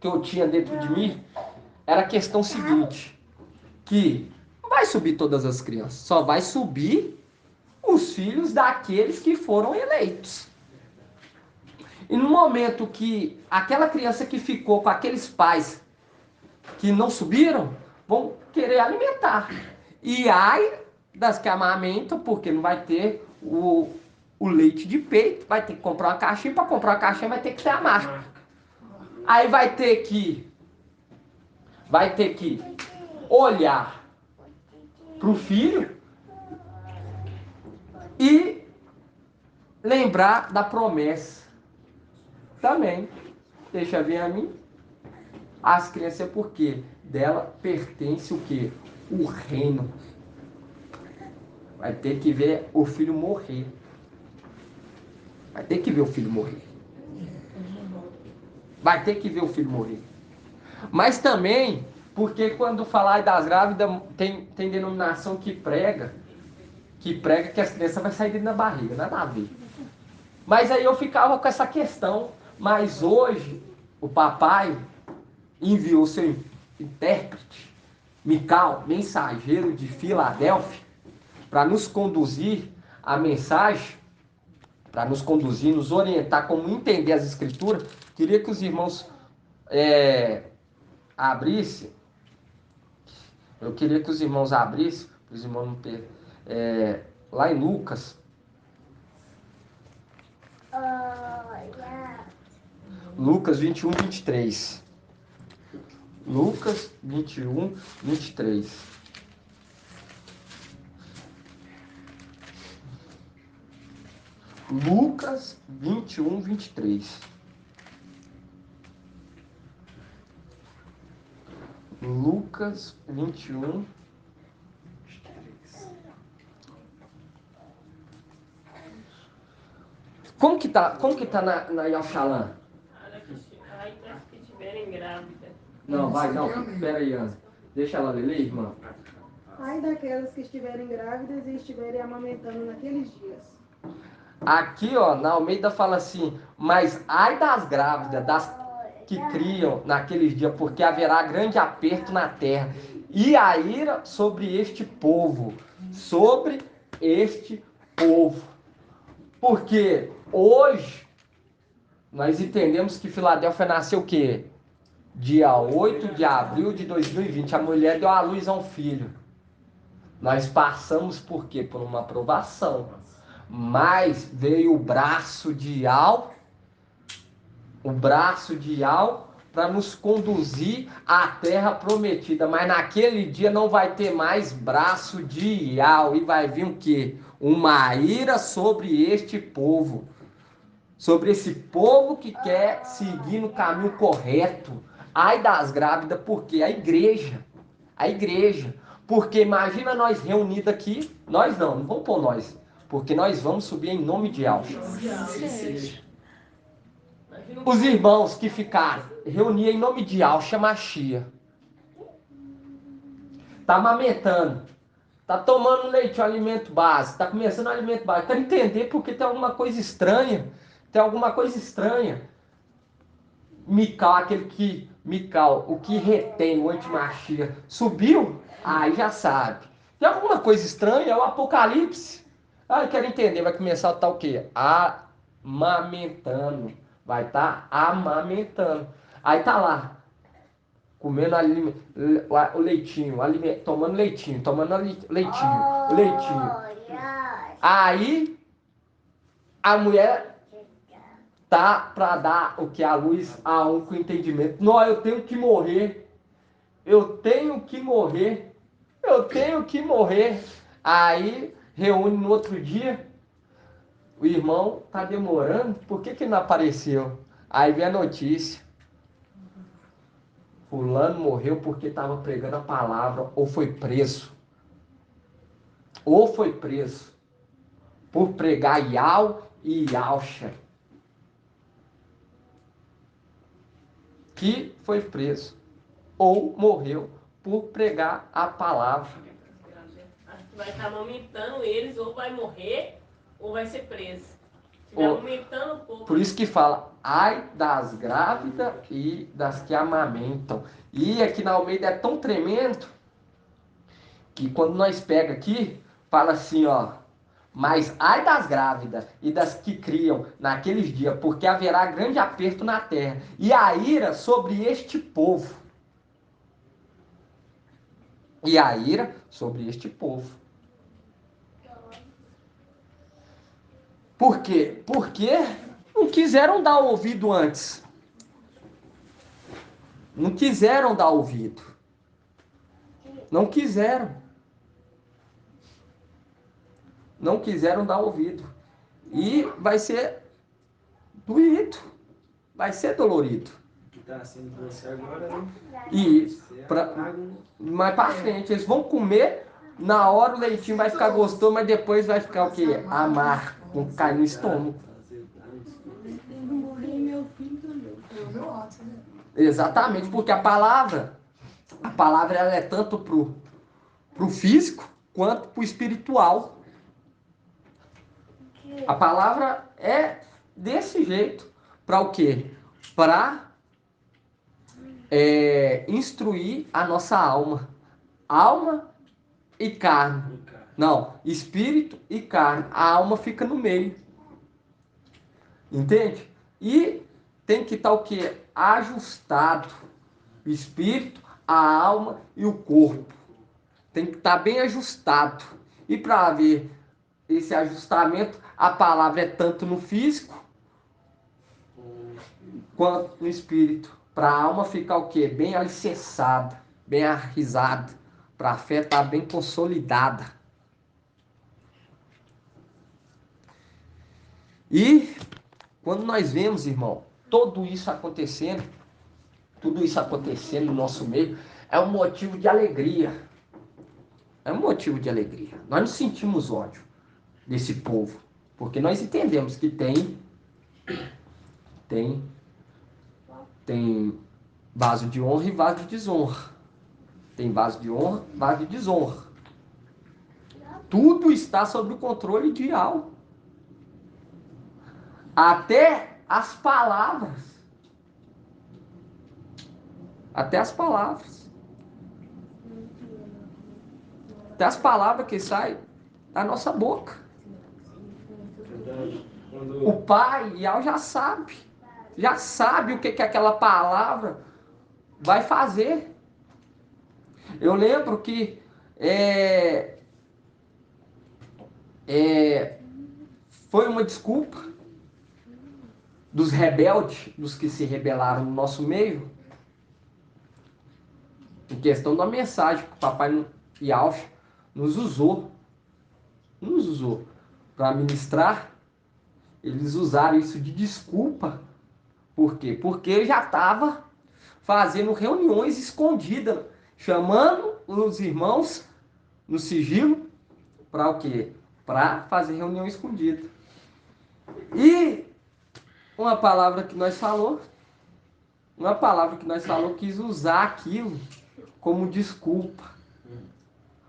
que eu tinha dentro de mim era a questão seguinte, que não vai subir todas as crianças, só vai subir os filhos daqueles que foram eleitos. E no momento que aquela criança que ficou com aqueles pais que não subiram, vão querer alimentar. E ai das que amamentam, porque não vai ter o leite de peito, vai ter que comprar uma caixinha, para comprar uma caixinha vai ter que ter a marca. Aí vai ter que olhar para o filho e lembrar da promessa. Também, deixa vir a mim, as crianças, porque dela pertence o quê? O reino. Vai ter que ver o filho morrer. Vai ter que ver o filho morrer. Vai ter que ver o filho morrer. Mas também, porque quando falar das grávidas, tem denominação que prega que as crianças vão sair dentro da barriga, nada a ver. Mas aí eu ficava com essa questão. Mas hoje, o papai enviou seu intérprete, Mical, mensageiro de Filadélfia, para nos conduzir a mensagem, para nos conduzir, nos orientar como entender as escrituras. Queria que os irmãos abrissem. Eu queria que os irmãos abrissem, os irmãos não lá em Lucas. Lucas 21, 23. Lucas 21, 23. Lucas 21, 23. Lucas 21. Como que tá na Yalxalã? Ai, das que estiverem grávidas. Não, vai, não. Pera aí, Ana. Deixa ela ler, irmã. Ai daquelas que estiverem grávidas e estiverem amamentando naqueles dias. Aqui, ó, na Almeida fala assim, mas ai das grávidas, das que criam naqueles dias, porque haverá grande aperto na terra, e a ira sobre este povo, Porque hoje nós entendemos que Filadélfia nasceu o quê? Dia 8 de abril de 2020, a mulher deu à luz a um filho. Nós passamos por quê? Por uma aprovação. Mas veio o braço de Iau, para nos conduzir à terra prometida. Mas naquele dia não vai ter mais braço de Iau. E vai vir o quê? Uma ira sobre este povo. Sobre esse povo que quer seguir no caminho correto. Ai das grávidas, porque a igreja. Porque imagina nós reunidos aqui, nós não vamos pôr nós, porque nós vamos subir em nome de Iau. Os irmãos que ficaram reunidos em nome de Iau, Machia. Tá amamentando, tá tomando leite, um alimento básico, tá começando um alimento básico. Quero entender porque tem alguma coisa estranha. Mical, o que retém o antimachia, subiu? Aí já sabe. Tem alguma coisa estranha, é o Apocalipse. Eu quero entender, vai começar a estar o quê? Amamentando. Vai estar amamentando. Aí tá lá, comendo o leitinho, tomando leitinho, o leitinho. Aí a mulher tá para dar o que a luz a um com entendimento. Não, eu tenho que morrer. Eu tenho que morrer. Eu tenho que morrer. Aí reúne no outro dia. O irmão tá demorando. Por que não apareceu? Aí vem a notícia. Fulano morreu porque estava pregando a palavra ou foi preso. Ou foi preso por pregar Yau e Yausha. Que foi preso ou morreu por pregar a palavra. Vai estar amamentando eles, ou vai morrer, ou vai ser preso. Se estiver amamentando o povo. Por isso que fala, ai das grávidas e das que amamentam. E aqui na Almeida é tão tremendo, que quando nós pega aqui, fala assim, ó, mas ai das grávidas e das que criam naqueles dias, porque haverá grande aperto na terra, e a ira sobre este povo. E a ira sobre este povo. Por quê? Porque não quiseram dar ouvido antes. Não quiseram dar ouvido. Não quiseram. Não quiseram dar ouvido. E vai ser doído. Vai ser dolorido. Que está sendo você agora, né? E mais pra frente, eles vão comer, na hora o leitinho vai ficar gostoso, mas depois vai ficar o quê? Amargo, com cai no estômago. Exatamente, porque a palavra ela é tanto pro físico quanto pro espiritual. A palavra é desse jeito. Para o quê? Para instruir a nossa alma. Alma e carne. Não, espírito e carne. A alma fica no meio. Entende? E tem que estar o quê? Ajustado. O espírito, a alma e o corpo. Tem que estar bem ajustado. E para haver esse ajustamento, a palavra é tanto no físico quanto no espírito. Para a alma ficar o quê? Bem alicerçada, bem arrisada. Para a fé estar bem consolidada. E quando nós vemos, irmão, tudo isso acontecendo no nosso meio, é um motivo de alegria. É um motivo de alegria. Nós não sentimos ódio desse povo, porque nós entendemos que tem vaso de honra e vaso de desonra. Tem vaso de honra, vaso de desonra. Tudo está sob o controle de Yau. Até as palavras. Até as palavras. Até as palavras que saem da nossa boca. O pai, Yau, já sabe. Já sabe o que aquela palavra vai fazer. Eu lembro que foi uma desculpa dos rebeldes, dos que se rebelaram no nosso meio, em questão da mensagem que o papai Yau nos usou para ministrar. Eles usaram isso de desculpa. Por quê? Porque ele já estava fazendo reuniões escondidas, chamando os irmãos no sigilo para o quê? Para fazer reunião escondida. E uma palavra que nós falou quis usar aquilo como desculpa.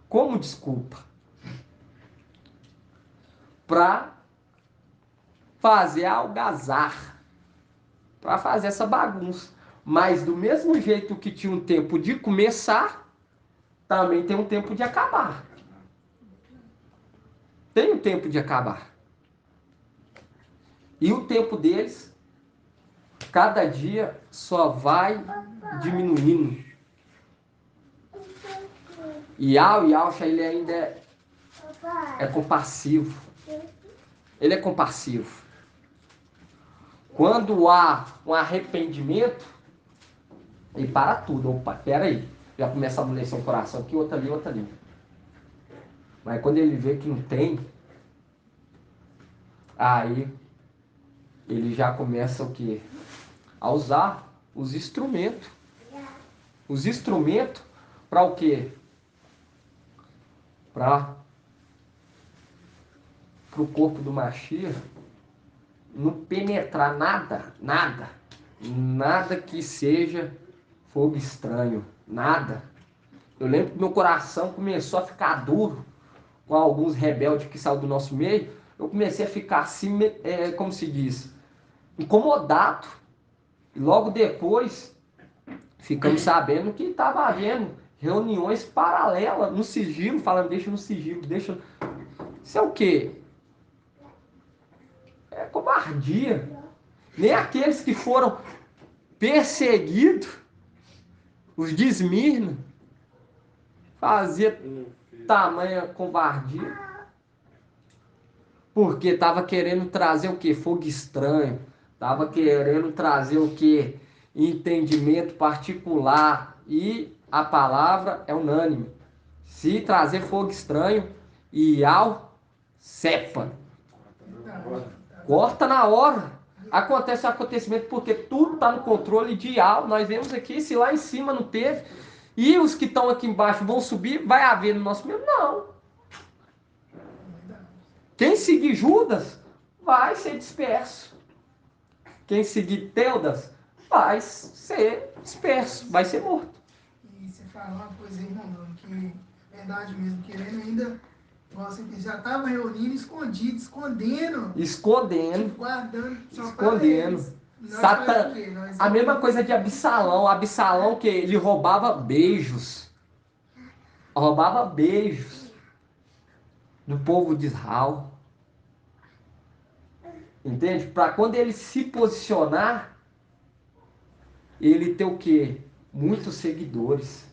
Como desculpa. Para fazer a algazarra. Para fazer essa bagunça. Mas do mesmo jeito que tinha um tempo de começar, também tem um tempo de acabar. Tem um tempo de acabar. E o tempo deles, cada dia só vai diminuindo. E Yausha, ele ainda é compassivo. Ele é compassivo. Quando há um arrependimento, ele para tudo. Opa, peraí. Já começa a amolecer o coração aqui, outra ali, outra ali. Mas quando ele vê que não tem, aí ele já começa o quê? A usar os instrumentos. Os instrumentos para o quê? Para o corpo do Mashiach não penetrar nada que seja fogo estranho, nada. Eu lembro que meu coração começou a ficar duro com alguns rebeldes que saíram do nosso meio. Eu comecei a ficar assim, como se diz, incomodado. E logo depois, ficamos sabendo que estava havendo reuniões paralelas no sigilo, falando, deixa no sigilo, deixa... Isso é o quê? É covardia. Nem aqueles que foram perseguidos, os de Esmirna, fazia tamanha covardia. Porque estava querendo trazer o quê? Fogo estranho. Estava querendo trazer o quê? Entendimento particular. E a palavra é unânime. Se trazer fogo estranho, Ial cepa. Corta na hora. Acontece o acontecimento porque tudo está no controle de Ial. Nós vemos aqui, se lá em cima não teve, e os que estão aqui embaixo vão subir, vai haver no nosso meio? Não. Quem seguir Judas vai ser disperso. Quem seguir Teudas vai ser disperso, vai ser morto. E você falou uma coisa aí, irmão, que é verdade mesmo, querendo ainda, você já estava reunindo escondendo. Guardando. Escondendo. Satã, a mesma coisa de Absalão. Absalão que ele roubava beijos. Roubava beijos do povo de Israel. Entende? Para quando ele se posicionar, ele ter o quê? Muitos seguidores.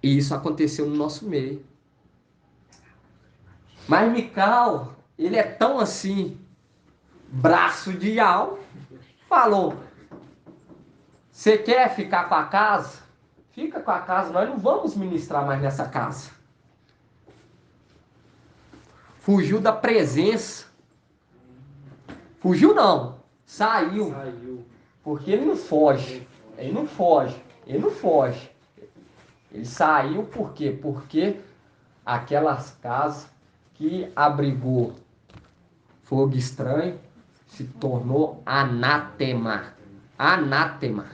E isso aconteceu no nosso meio. Mas Mical, ele é tão assim, braço de Ial, falou, você quer ficar com a casa? Fica com a casa, nós não vamos ministrar mais nessa casa. Fugiu da presença. Fugiu não, saiu. Porque ele não foge. Ele saiu por quê? Porque aquelas casas que abrigou fogo estranho se tornou anátema. Anátema.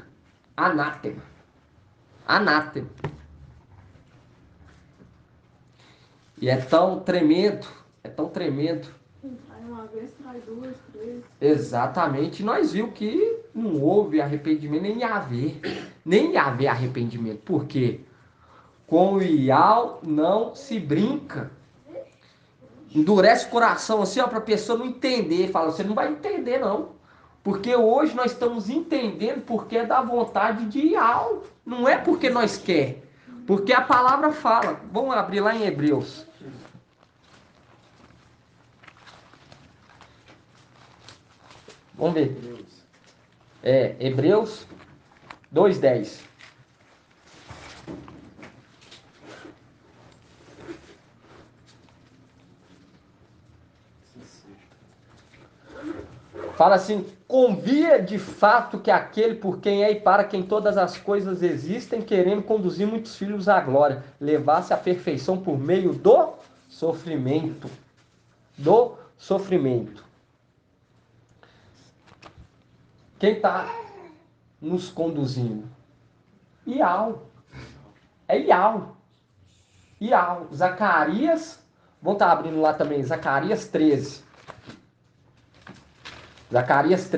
E é tão tremendo. Aí uma vez, trai duas, três. Exatamente. Nós vimos que não houve arrependimento, nem ia haver arrependimento. Por quê? Com o Ial não se brinca. Endurece o coração assim, ó, para a pessoa não entender. Fala, você não vai entender não. Porque hoje nós estamos entendendo porque é da vontade de Ial. Não é porque nós quer. Porque a palavra fala. Vamos abrir lá em Hebreus. Vamos ver. Hebreus 2:10. Fala assim, convia de fato que aquele por quem é e para quem todas as coisas existem, querendo conduzir muitos filhos à glória, levasse à perfeição por meio do sofrimento. Quem está nos conduzindo? Ial. É Ial. Zacarias, vamos estar abrindo lá também, Zacarias 13. Zacarias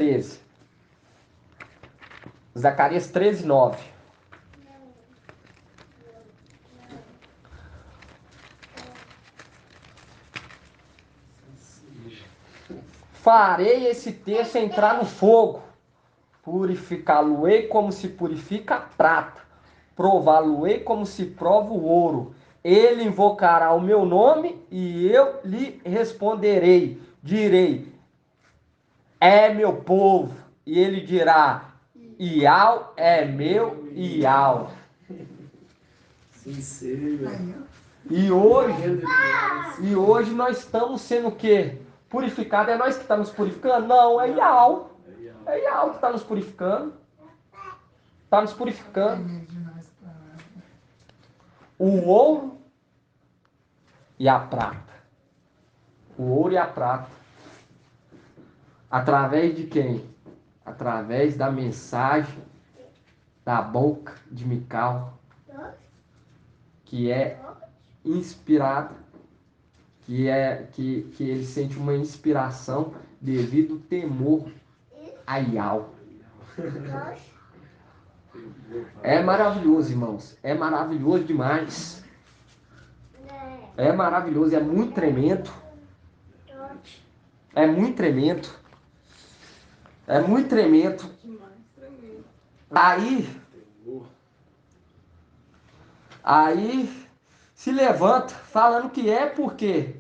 13:9. Farei esse texto entrar no fogo, purificá-lo-ei como se purifica a prata, prová-lo-ei como se prova o ouro, Ele invocará o meu nome e eu lhe responderei. Direi, é meu povo. E ele dirá, Iau é meu Iau. Sincero. Aí, ó. E hoje nós estamos sendo o quê? Purificados. É nós que estamos purificando? Não, é Iau. É Iau que está nos purificando. Está nos Tem purificando. medo de nós, caralho. O ouro e a prata. O ouro e a prata. Através de quem? Através da mensagem da boca de Mical, que é inspirada, que ele sente uma inspiração devido ao temor a Iau. É maravilhoso, irmãos. É maravilhoso demais. É maravilhoso, é muito tremendo. É muito tremendo. É muito tremendo. Aí se levanta falando que é por quê?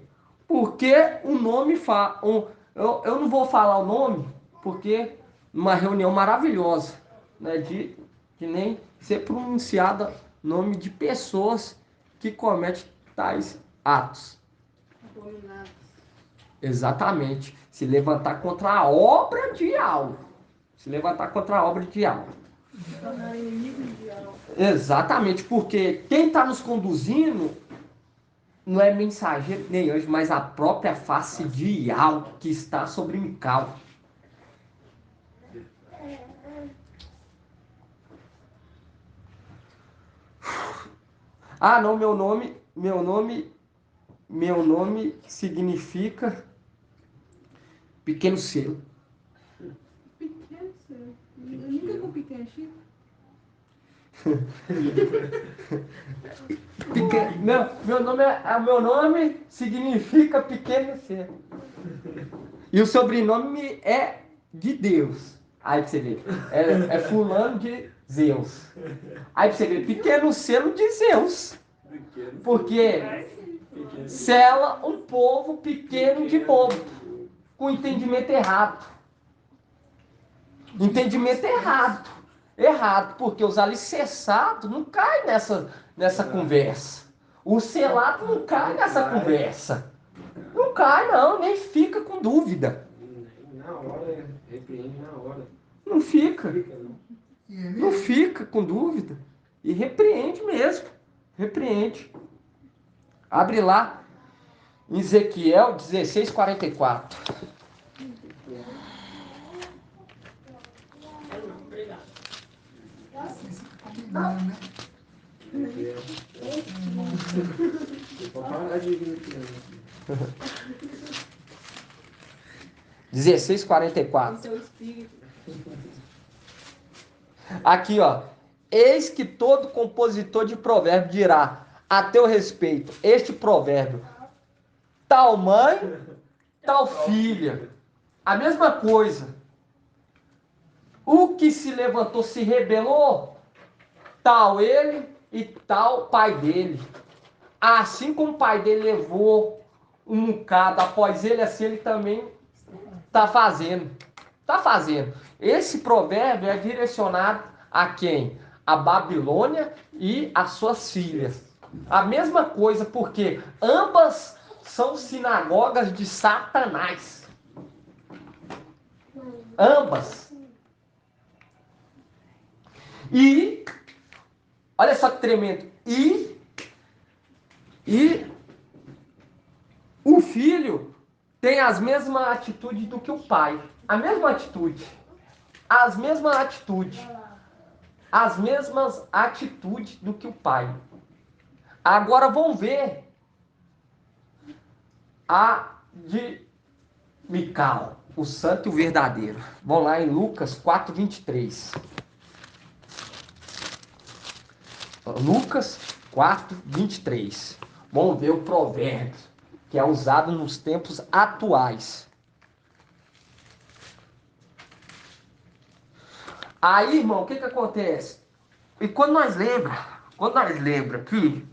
Porque o nome eu não vou falar o nome, porque numa reunião maravilhosa, né, de nem ser pronunciada nome de pessoas que cometem tais atos. Abominados. Exatamente. Se levantar contra a obra de algo. Se levantar contra a obra de algo. Tornar inimigos de algo. Exatamente, porque quem está nos conduzindo não é mensageiro nem anjo, mas a própria face de algo que está sobre Mical. Ah, não, meu nome significa pequeno selo. Pequeno, senhor. Eu nunca com pequeno, Chico. Meu nome significa pequeno selo. E o sobrenome é de Deus. Aí pra você ver, é fulano de Zeus. Aí pra você ver, pequeno selo de Zeus. Porque sela um povo pequeno de bobo, com entendimento errado. Entendimento errado. Errado, porque os alicerçados não caem nessa conversa. O selado não cai nessa conversa. Não cai, não, nem fica com dúvida. Na hora, repreende na hora. Não fica. E é Não mesmo. fica com dúvida. E repreende mesmo. Repreende. Abre lá em Ezequiel 16:44. Obrigado. Vocês ficam cuidando, né? Vou parar de vir aqui, né? 16:44. Seu espírito. Aqui, ó. Eis que todo compositor de provérbio dirá a teu respeito este provérbio: tal mãe, tal filha. A mesma coisa. O que se levantou se rebelou, tal ele e tal pai dele. Assim como o pai dele levou um bocado após ele, assim ele também está fazendo. Está fazendo. Esse provérbio é direcionado a quem? A Babilônia e as suas filhas. A mesma coisa, porque ambas são sinagogas de Satanás. Ambas. E, olha só que tremendo. E o filho tem as mesmas atitudes do que o pai. A mesma atitude. As mesmas atitudes. As mesmas atitudes do que o pai. Agora vamos ver a de Mical, o santo e o verdadeiro. Vamos lá em Lucas 4:23. Lucas 4:23. Vamos ver o provérbio que é usado nos tempos atuais. Aí, irmão, o que acontece? E quando nós lembra que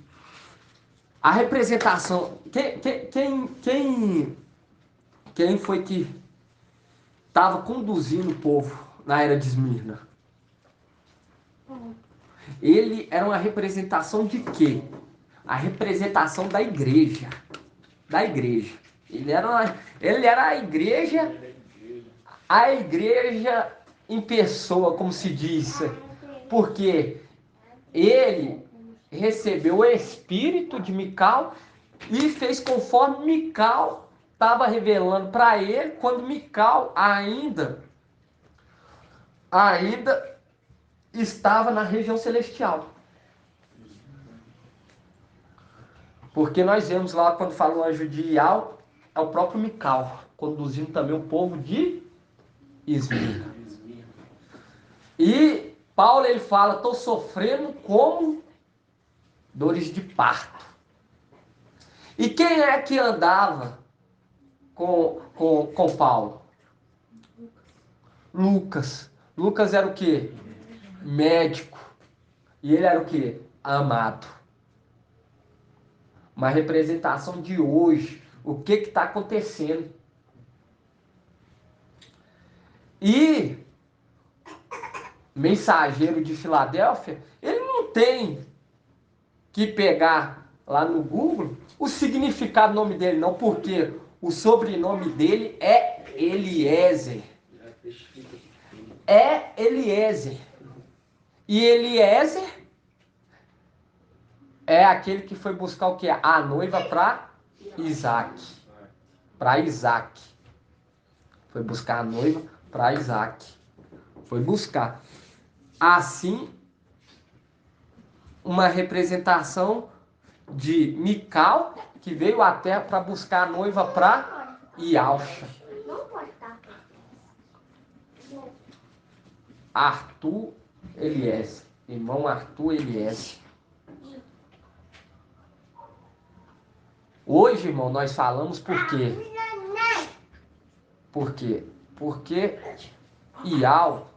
A representação... Quem foi que estava conduzindo o povo na era de Esmirna? Ele era uma representação de quê? A representação da igreja. Da igreja. Ele era a igreja em pessoa, como se diz. Porque ele recebeu o espírito de Mical e fez conforme Mical estava revelando para ele, quando Mical ainda estava na região celestial. Porque nós vemos lá, quando fala o anjo de Ial, é o próprio Mical, conduzindo também o povo de Esmirna. E Paulo, ele fala, estou sofrendo como dores de parto. E quem é que andava com Paulo? Lucas. Lucas era o quê? Médico. E ele era o quê? Amado. Uma representação de hoje. O que está acontecendo? E mensageiro de Filadélfia, ele não tem que pegar lá no Google o significado do nome dele, não, porque o sobrenome dele é Eliezer. É Eliezer. E Eliezer é aquele que foi buscar o quê? A noiva para Isaac. Para Isaac. Foi buscar a noiva para Isaac. Foi buscar. Assim, uma representação de Mical, que veio à terra para buscar a noiva para Ialcha. Arthur Eliezer. Irmão Arthur Eliezer. Hoje, irmão, nós falamos por quê? Por quê? Porque Ial,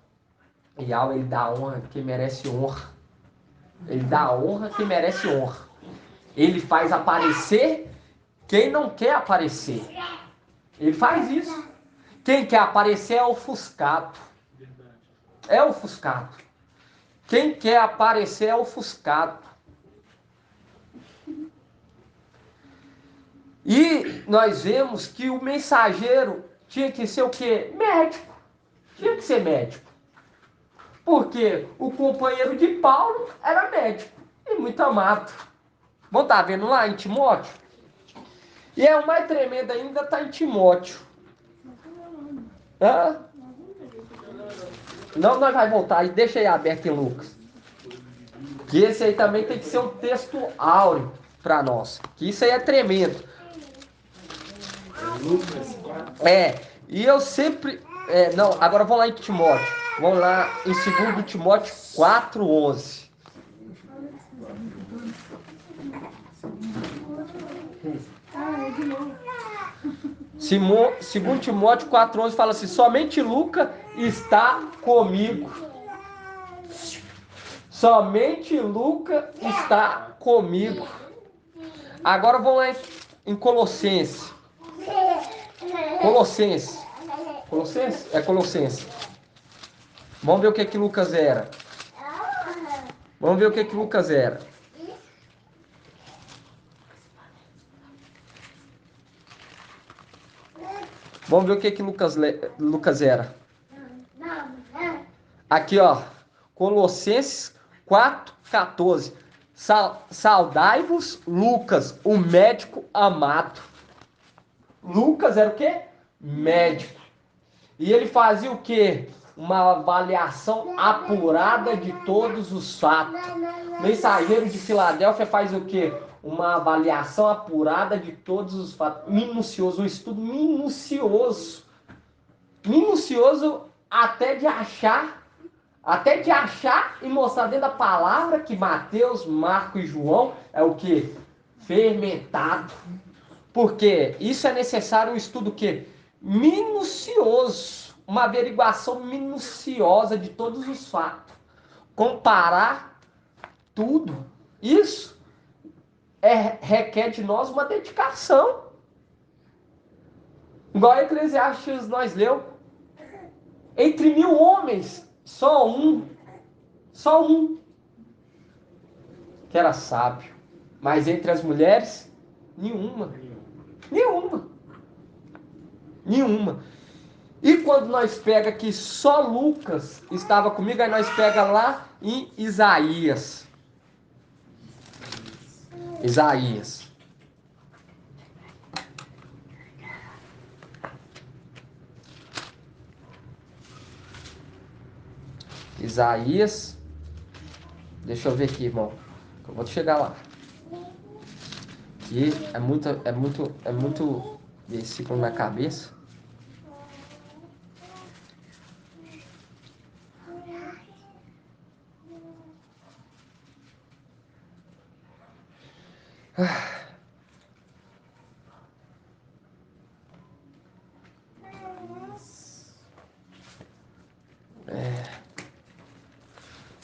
ele dá honra a quem merece honra. Ele dá honra a quem merece honra. Ele faz aparecer quem não quer aparecer. Ele faz isso. Quem quer aparecer é ofuscado. É ofuscado. Quem quer aparecer é ofuscado. E nós vemos que o mensageiro tinha que ser o quê? Médico. Tinha que ser médico. Porque o companheiro de Paulo era médico e muito amado. Vamos estar vendo lá em Timóteo? E o mais tremendo ainda está em Timóteo. Hã? Não, nós vamos voltar. Deixa aí aberto em Lucas. Que esse aí também tem que ser um texto áureo para nós. Que isso aí é tremendo. E eu sempre... não, agora vamos lá em Timóteo. Vamos lá em 2 Timóteo 4:11. Segundo Timóteo 4:11 fala assim: somente Lucas está comigo. Somente Lucas está comigo. Agora vamos lá em Colossenses. Colossenses. Colossenses. Vamos ver o que Lucas era. Vamos ver o que Lucas era. Vamos ver o que Lucas era. Aqui, ó. Colossenses 4:14. Saudai-vos, Lucas, o médico amado. Lucas era o quê? Médico. E ele fazia o quê? Uma avaliação apurada de todos os fatos. Mensageiro de Filadélfia faz o quê? Uma avaliação apurada de todos os fatos. Minucioso, um estudo minucioso. Minucioso até de achar e mostrar dentro da palavra que Mateus, Marcos e João é o quê? Fermentado. Porque isso é necessário um estudo o quê? Minucioso. Uma averiguação minuciosa de todos os fatos. Comparar tudo. Isso requer de nós uma dedicação. Igual a Eclesiastes nós leu. Entre 1000 homens, só um que era sábio. Mas entre as mulheres, nenhuma. E quando nós pega que só Lucas estava comigo, aí nós pega lá em Isaías. Isaías. Deixa eu ver aqui, irmão. Eu vou chegar lá. E é muito versículo na cabeça.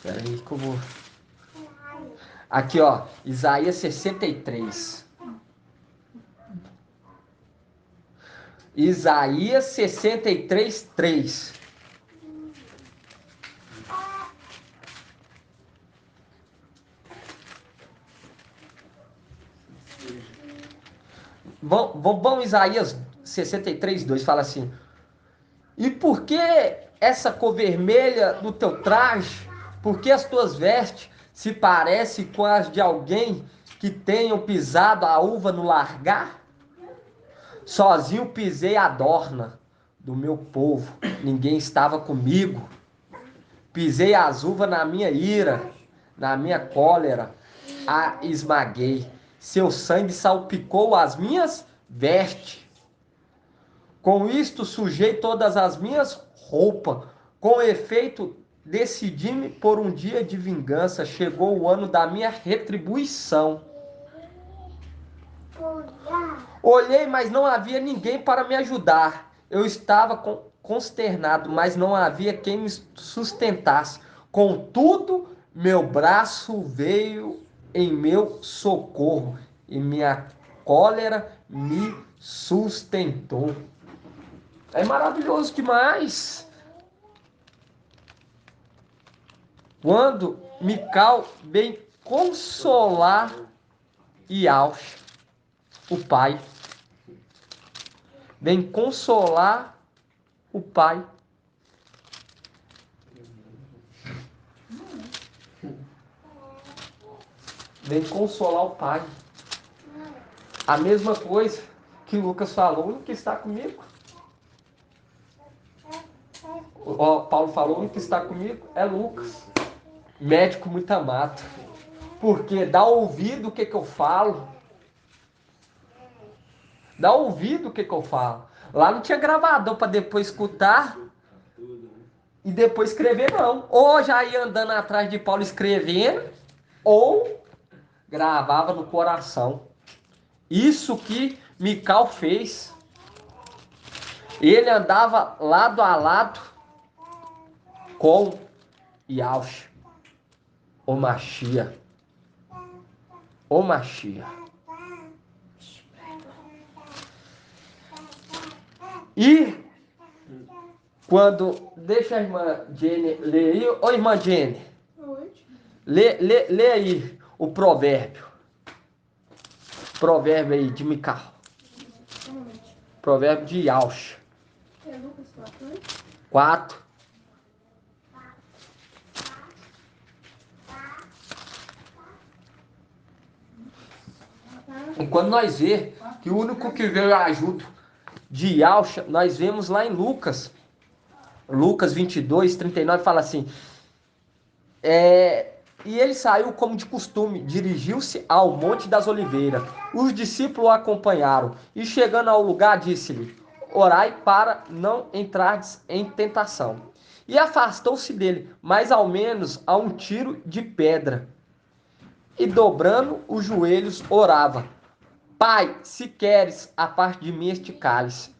Peraí que eu vou... Aqui, ó, Isaías 63. Isaías 63, 3. Vamos Isaías 63, 2, fala assim: e por que essa cor vermelha do teu traje? Por que as tuas vestes se parecem com as de alguém que tenham pisado a uva no largar? Sozinho pisei a dorna do meu povo, ninguém estava comigo. Pisei as uvas na minha ira, na minha cólera, a esmaguei. Seu sangue salpicou as minhas vestes. Com isto sujei todas as minhas roupas. Com efeito, decidi-me por um dia de vingança. Chegou o ano da minha retribuição. Olhei, mas não havia ninguém para me ajudar. Eu estava consternado, mas não havia quem me sustentasse. Contudo, meu braço veio em meu socorro e minha cólera me sustentou. É maravilhoso demais. Quando Mical vem consolar Iauxa, o pai. Vem consolar o pai. Vem consolar o pai. A mesma coisa que Lucas falou, o único que está comigo. Paulo falou, o único que está comigo é Lucas. Médico muito amado. Porque dá ouvido o que eu falo. Dá ouvido o que eu falo. Lá não tinha gravador para depois escutar e depois escrever, não. Ou já ia andando atrás de Paulo escrevendo, ou gravava no coração. Isso que Mical fez. Ele andava lado a lado com Iauxa, o Machia. O Machia. E quando... Deixa a irmã Jenny ler aí. Ô, irmã Jenny. Oi. Lê aí o provérbio. Provérbio aí de Mical. Provérbio de Iauxa. É Lucas 4, né? 4. E quando nós vemos que o único que veio a ajuda de Iauxa, nós vemos lá em Lucas 22, 39, fala assim: e ele saiu como de costume, dirigiu-se ao Monte das Oliveiras. Os discípulos o acompanharam, e chegando ao lugar, disse-lhe: orai para não entrardes em tentação. E afastou-se dele, mas ao menos a um tiro de pedra. E dobrando os joelhos, orava: Pai, se queres, aparte de mim este cálice.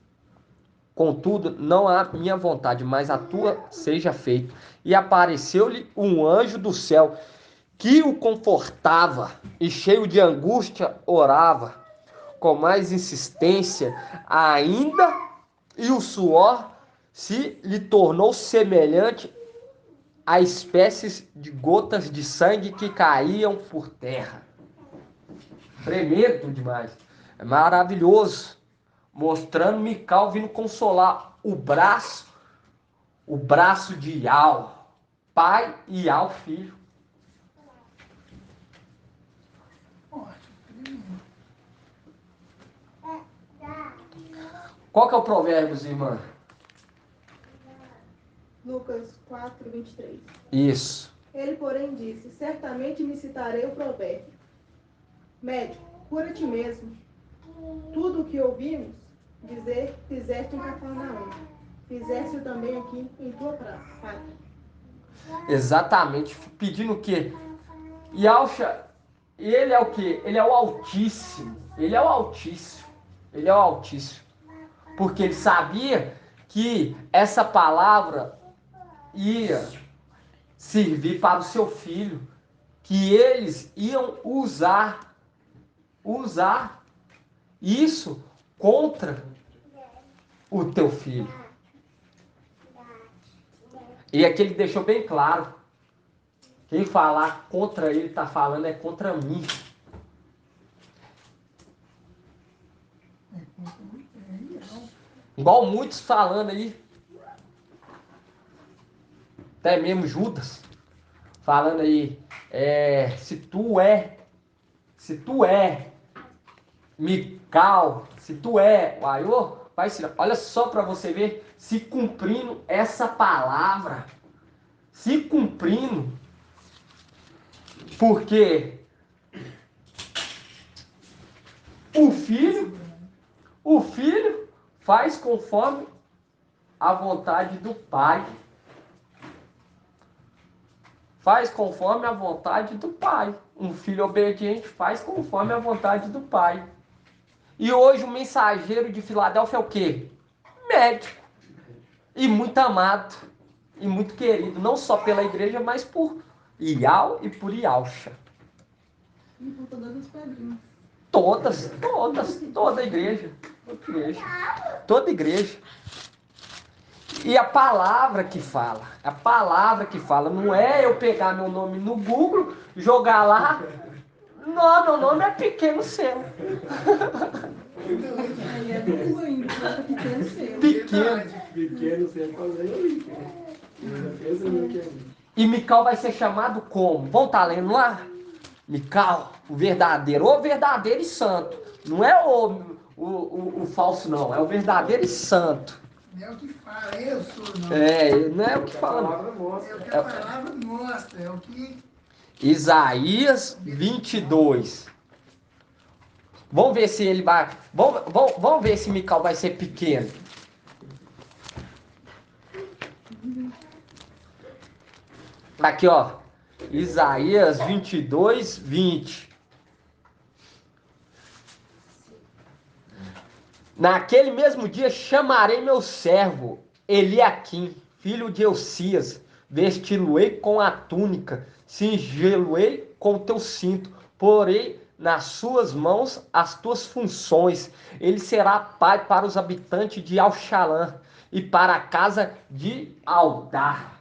Contudo, não a minha vontade, mas a tua seja feita. E apareceu-lhe um anjo do céu, que o confortava e cheio de angústia orava com mais insistência ainda, e o suor se lhe tornou semelhante a espécies de gotas de sangue que caíam por terra. Tremendo demais. É maravilhoso. Mostrando Mical vindo consolar o braço de Ial, pai e Ial, filho. Qual que é o provérbio, irmã? Lucas 4, 23. Isso. Ele, porém, disse: certamente me citarei o provérbio. Médico, cura ti mesmo. Tudo o que ouvimos dizer, fizeste em Cafarnaum. Fizeste também aqui em tua pátria. Exatamente. Pedindo o quê? Yalcha, ele é o quê? Ele é o Altíssimo. Ele é o Altíssimo. Ele é o Altíssimo. Porque ele sabia que essa palavra ia servir para o seu filho, que eles iam usar isso contra o teu filho. E aqui ele deixou bem claro, quem falar contra ele está falando é contra mim. Igual muitos falando aí, até mesmo Judas, falando aí, se tu é Mical, se tu é o Aiô, vai ser. Olha só para você ver, se cumprindo essa palavra, se cumprindo, porque o filho faz conforme a vontade do pai. Faz conforme a vontade do pai. Um filho obediente faz conforme a vontade do pai. E hoje o mensageiro de Filadélfia é o quê? Médico. E muito amado. E muito querido. Não só pela igreja, mas por Ial e por Ialcha. E por todas as pedrinhas. Toda a igreja. Toda igreja. E a palavra que fala, não é eu pegar meu nome no Google, jogar lá, não, meu nome é Pequeno Céu. Aí é do ainda, pequeno seu. Pequeno Céu, E Mical vai ser chamado como? Vão estar lendo lá? Mical, o verdadeiro e santo. Não é o falso, não, é o verdadeiro e santo. Não é o que fala, eu sou, não. Não é o que fala. É o que a palavra mostra, é o que... Isaías 22. Vamos ver se ele vai... Vamos ver se Mical vai ser pequeno. Aqui, ó. Isaías 22, 20. Naquele mesmo dia chamarei meu servo Eliaquim, filho de Elcias, vesti-lo-ei com a túnica, cingê-lo-ei com o teu cinto, porei nas suas mãos as tuas funções. Ele será pai para os habitantes de Alxalã e para a casa de Aldar.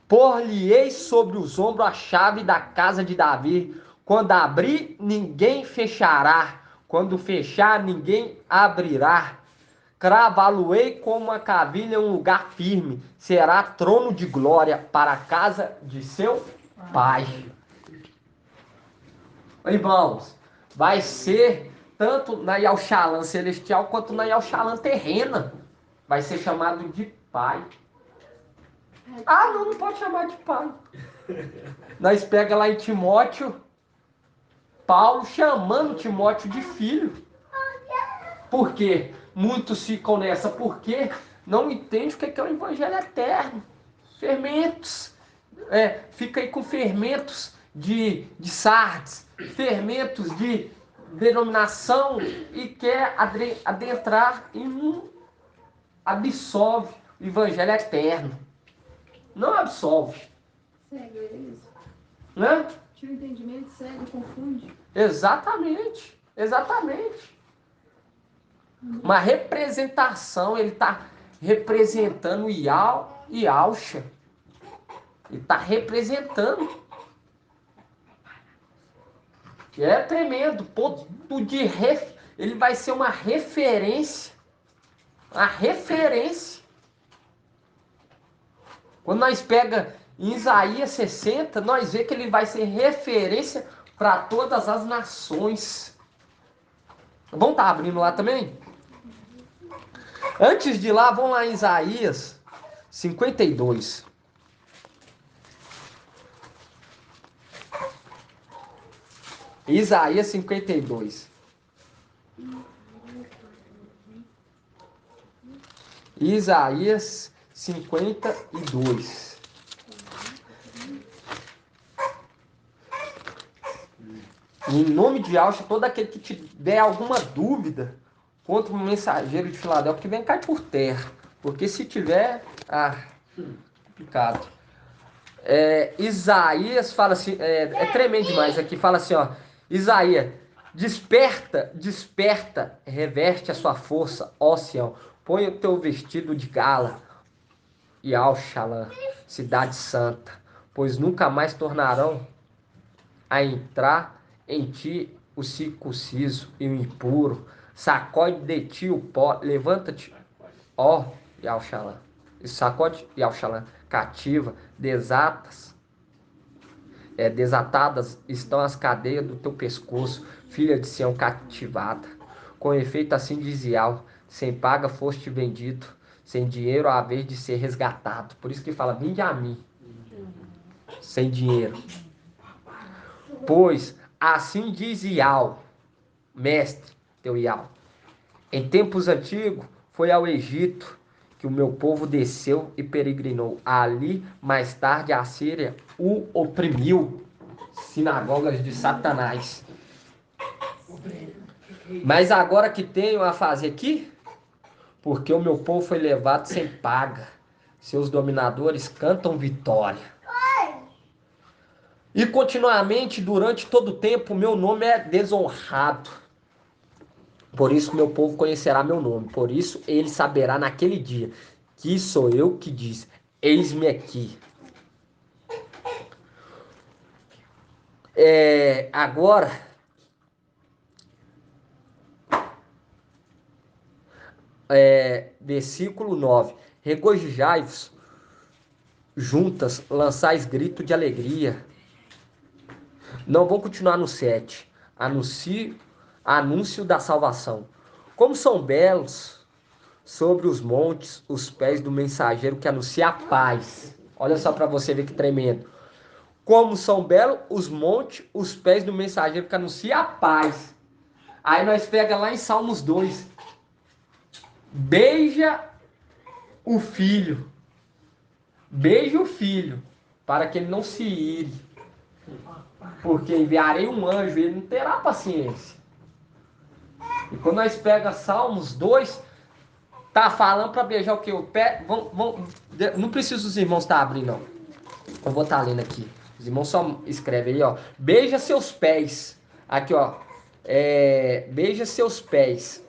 Por-lhe-ei sobre os ombros a chave da casa de Davi. Quando abrir, ninguém fechará. Quando fechar, ninguém abrirá. Cravá-lo-ei como uma cavilha em um lugar firme. Será trono de glória para a casa de seu pai. Irmãos, vai ser tanto na Yalxalã celestial quanto na Yalxalã terrena. Vai ser chamado de pai. Ah, não pode chamar de pai. Nós pega lá em Timóteo, Paulo chamando Timóteo de filho. Por quê? Muitos ficam nessa, porque não entendem o que é o evangelho eterno. Fermentos. Fica aí com fermentos de Sardes, fermentos de denominação e quer adentrar e não absolve o evangelho eterno. Não absolve. Segue isso. Né? Tira o entendimento, cega, confunde. Exatamente. Exatamente. Uma representação, ele está representando Ial e Alcha. Ele está representando. É tremendo. Ponto de ele vai ser uma referência. Uma referência. Quando nós pega em Isaías 60, nós vê que ele vai ser referência para todas as nações. Vamos estar abrindo lá também? Antes de ir lá, vamos lá em Isaías 52. Isaías 52. Isaías 52. E em nome de Alcha, todo aquele que tiver alguma dúvida contra o mensageiro de Filadélfia, que vem cair por terra. Porque se tiver, complicado. Isaías fala assim, é tremendo demais aqui, fala assim, ó, Isaías, desperta, desperta, reveste a sua força, ó Sião, põe o teu vestido de gala, e Al-Shalom, cidade santa, pois nunca mais tornarão a entrar em ti o circunciso e o impuro, sacode de ti o pó, levanta-te, ó Al-Shalom, sacode e Al-Shalom, cativa, desatadas estão as cadeias do teu pescoço, filha de Sião cativada. Com efeito assim diz Ial, sem paga foste vendido, sem dinheiro a vez de ser resgatado. Por isso que fala, vinde a mim, sem dinheiro. Pois assim diz Ial, mestre, teu Ial. Em tempos antigos foi ao Egito que o meu povo desceu e peregrinou. Ali, mais tarde, a Síria o oprimiu, sinagogas de Satanás. Mas agora que tenho a fazer aqui, porque o meu povo foi levado sem paga, seus dominadores cantam vitória. E continuamente, durante todo o tempo, meu nome é desonrado. Por isso meu povo conhecerá meu nome. Por isso ele saberá naquele dia que sou eu que diz, eis-me aqui. Agora, versículo 9. Regozijai-vos juntas, lançais grito de alegria. Não, vamos continuar no 7. Anúncio da salvação. Como são belos sobre os montes os pés do mensageiro que anuncia a paz. Olha só para você ver que tremendo. Como são belos os montes, os pés do mensageiro que anuncia a paz. Aí nós pega lá em Salmos 2. Beija o filho. Beija o filho, para que ele não se ire. Porque enviarei um anjo, ele não terá paciência. E quando nós pega Salmos 2, tá falando para beijar o que? O pé. Não precisa os irmãos estar abrindo, não. Eu vou estar lendo aqui. Os irmãos só escrevem aí, ó. Beija seus pés. Aqui, ó. Beija seus pés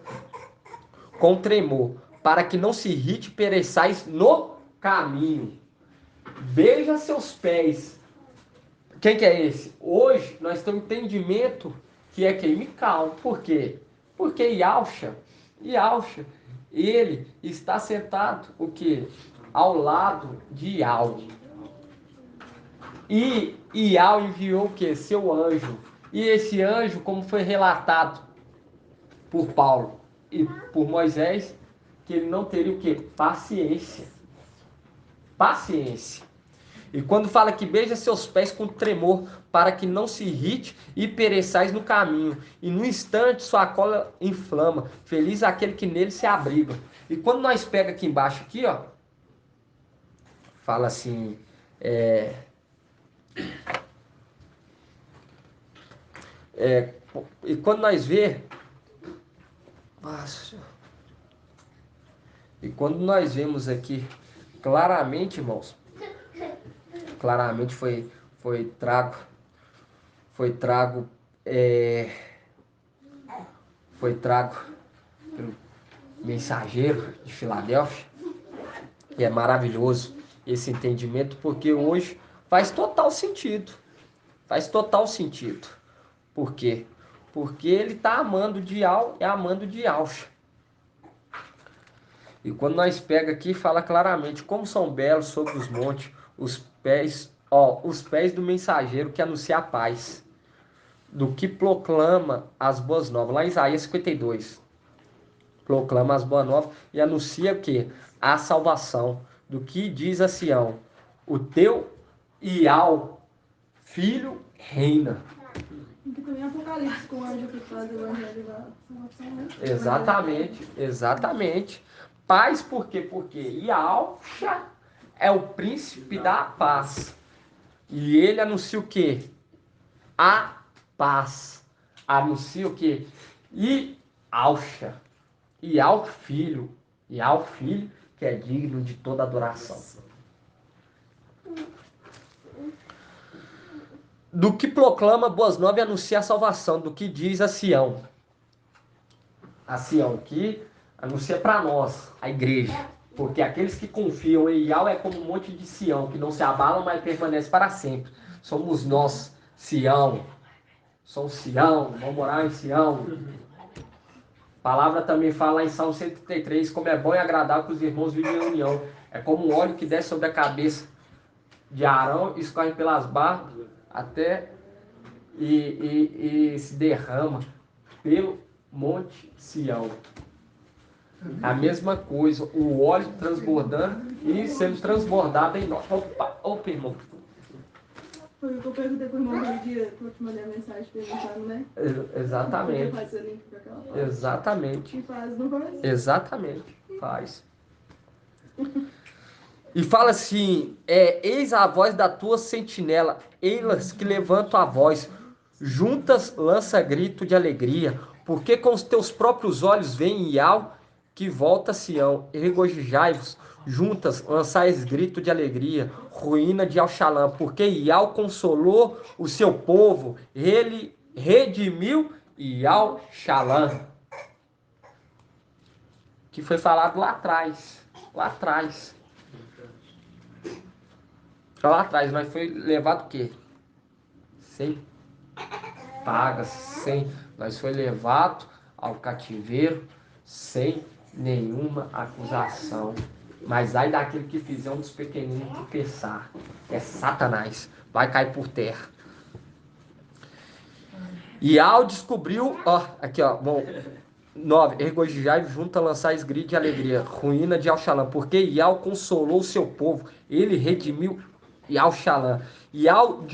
com tremor, para que não se irrite e pereçais no caminho. Beija seus pés. Quem que é esse? Hoje nós temos entendimento que é quem? Mical. Por quê? Porque Yalcha, ele está sentado o quê? Ao lado de Ial. E Ial enviou o quê? Seu anjo. E esse anjo, como foi relatado por Paulo e por Moisés, que ele não teria o quê? Paciência. Paciência. E quando fala que beija seus pés com tremor, para que não se irrite e pereçais no caminho. E no instante sua cola inflama. Feliz aquele que nele se abriga. E quando nós pega aqui embaixo, aqui, ó, fala assim, e quando nós vemos aqui claramente, irmãos, claramente foi trago foi trago pelo mensageiro de Filadélfia. E é maravilhoso esse entendimento, porque hoje faz total sentido. Faz total sentido. Por quê? Porque ele está amando de Al e amando de Alcha. E quando nós pega aqui, fala claramente como são belos sobre os montes os pés do mensageiro que anuncia a paz, do que proclama as boas novas. Lá em Isaías 52. Proclama as boas novas e anuncia o quê? A salvação. Do que diz a Sião: o teu Ial, filho, reina. E também Apocalipse com o anjo que faz o evangelho da salvação, né? Exatamente, exatamente. Paz por quê? Porque Ialcha é o príncipe da paz. E ele anuncia o quê? A paz. Anuncia o quê? Ialcha. Ial filho, que é digno de toda adoração. Do que proclama boas novas e anuncia a salvação, do que diz a Sião. A Sião que anuncia para nós, a igreja. Porque aqueles que confiam em Ial é como um monte de Sião, que não se abalam, mas permanece para sempre. Somos nós, Sião. Somos Sião, vamos morar em Sião. A palavra também fala em Salmo 133, como é bom e agradável que os irmãos vivem em união. É como um óleo que desce sobre a cabeça de Arão, escorre pelas barbas, até e se derrama pelo Monte Sião. A mesma coisa, o óleo transbordando e sendo transbordado em nós. Opa, irmão. Foi o que eu perguntei pro irmão aquele dia, que eu te mandei a mensagem perguntando, né? Exatamente. Faz o link com aquela parte. Exatamente. E faz, não faz? Exatamente, faz. E fala assim, eis a voz da tua sentinela, elas que levantam a voz, juntas lança grito de alegria, porque com os teus próprios olhos vem Ial, que volta a Sião, regozijai-vos, juntas lançais grito de alegria, ruína de Alxalã, porque Ial consolou o seu povo, ele redimiu Alxalã. Que foi falado lá atrás, lá atrás, nós foi levado o quê? Sem pagas, nós foi levado ao cativeiro sem nenhuma acusação. Mas ai daquele que fizer um dos pequeninos tropeçar, é Satanás, vai cair por terra. E Al descobriu, aqui bom, 9, regozijai junto a lançais grito de alegria, ruína de Alxalã, porque Ial consolou o seu povo, ele redimiu Alxalã. Ial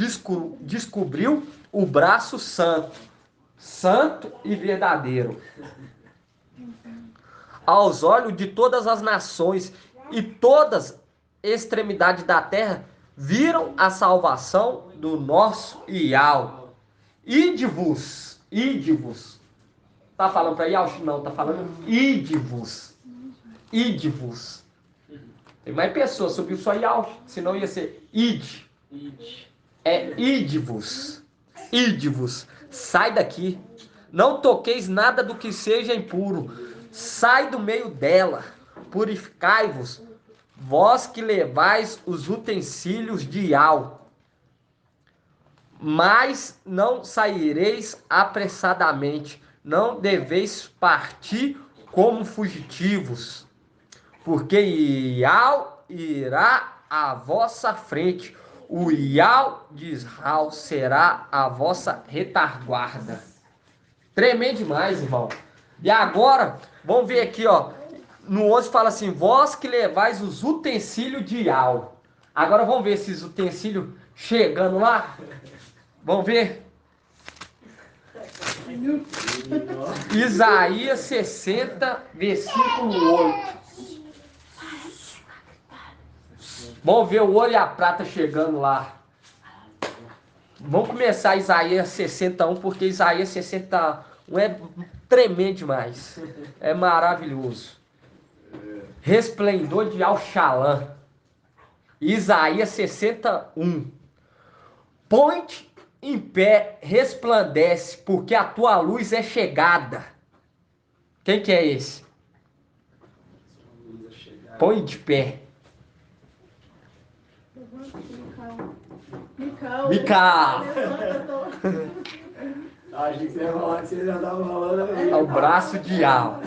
descobriu o braço santo e verdadeiro, aos olhos de todas as nações, e todas extremidades da terra viram a salvação do nosso Ial. Ide-vos. Tá falando para Ial? Não, tá falando ide-vos. Tem mais pessoas, subiu só Ial, senão ia ser ide. Ide-vos. Sai daqui. Não toqueis nada do que seja impuro. Sai do meio dela. Purificai-vos, vós que levais os utensílios de Ial. Mas não saireis apressadamente. Não deveis partir como fugitivos, porque Ial irá à vossa frente, o Ial de Israel será a vossa retaguarda. Tremendo demais, irmão. E agora, vamos ver aqui, no 11 fala assim, vós que levais os utensílios de Ial. Agora vamos ver esses utensílios chegando lá. Vamos ver? Isaías 60, versículo 8. Vamos ver o ouro e a prata chegando lá. Vamos começar Isaías 61, porque Isaías 61 é tremendo demais. É maravilhoso. Resplendor de Alxalã. Isaías 61. Põe-te em pé, resplandece, porque a tua luz é chegada. Quem que é esse? Põe de pé. Micael. Achei que você ia falar que você já estava falando. É o braço de Ial.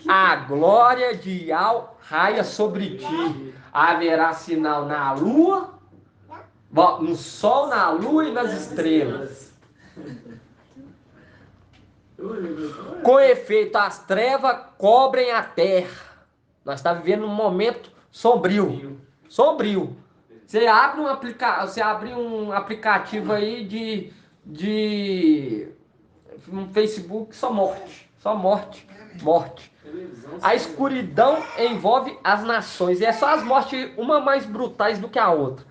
A glória de Ial raia sobre ti. Haverá sinal na lua, no sol, na lua e nas estrelas. Com efeito, as trevas cobrem a terra. Nós estamos vivendo um momento sombrio. Sombrio. Você abre um aplicativo aí de um Facebook, só morte. Só morte. Morte. A escuridão envolve as nações. E é só as mortes, uma mais brutais do que a outra.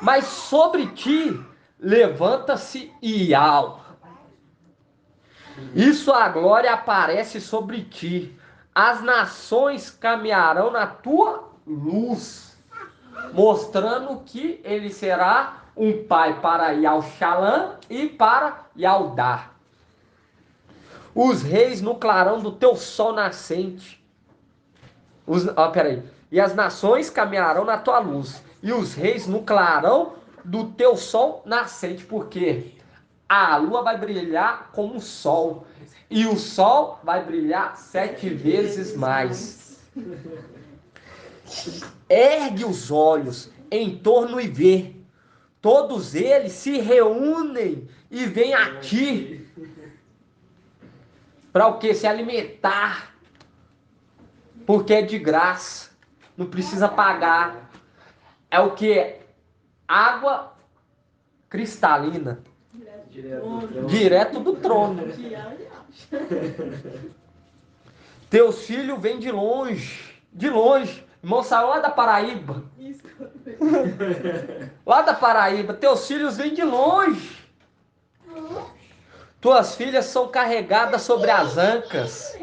Mas sobre ti levanta-se Ial. Isso a glória aparece sobre ti. As nações caminharão na tua luz, mostrando que ele será um pai para Yal-Shalom e para Yaldá. Os reis no clarão do teu sol nascente. E as nações caminharão na tua luz, e os reis no clarão do teu sol nascente. Por quê? A lua vai brilhar como o sol, e o sol vai brilhar 7 vezes mais. Ergue os olhos em torno e vê. Todos eles se reúnem e vêm a ti. Para o quê? Se alimentar. Porque é de graça. Não precisa pagar. É o que? Água cristalina. Direto do trono. Teus filhos vêm de longe. De longe. Irmão, saiu lá da Paraíba. Lá da Paraíba. Teus filhos vêm de longe. Tuas filhas são carregadas sobre as ancas.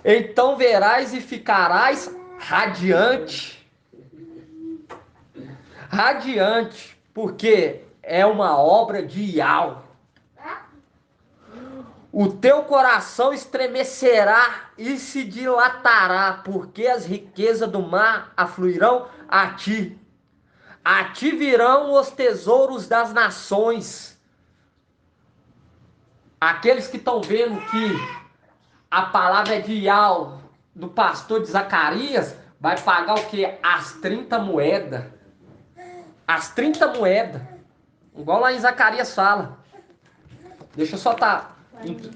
Então verás e ficarás radiante. Radiante. Porque é uma obra de Ial. O teu coração estremecerá e se dilatará, porque as riquezas do mar afluirão a ti. A ti virão os tesouros das nações. Aqueles que estão vendo que a palavra é de Ial, do pastor de Zacarias, vai pagar o quê? As 30 moedas. As 30 moedas. Igual lá em Zacarias fala. Deixa eu só tá.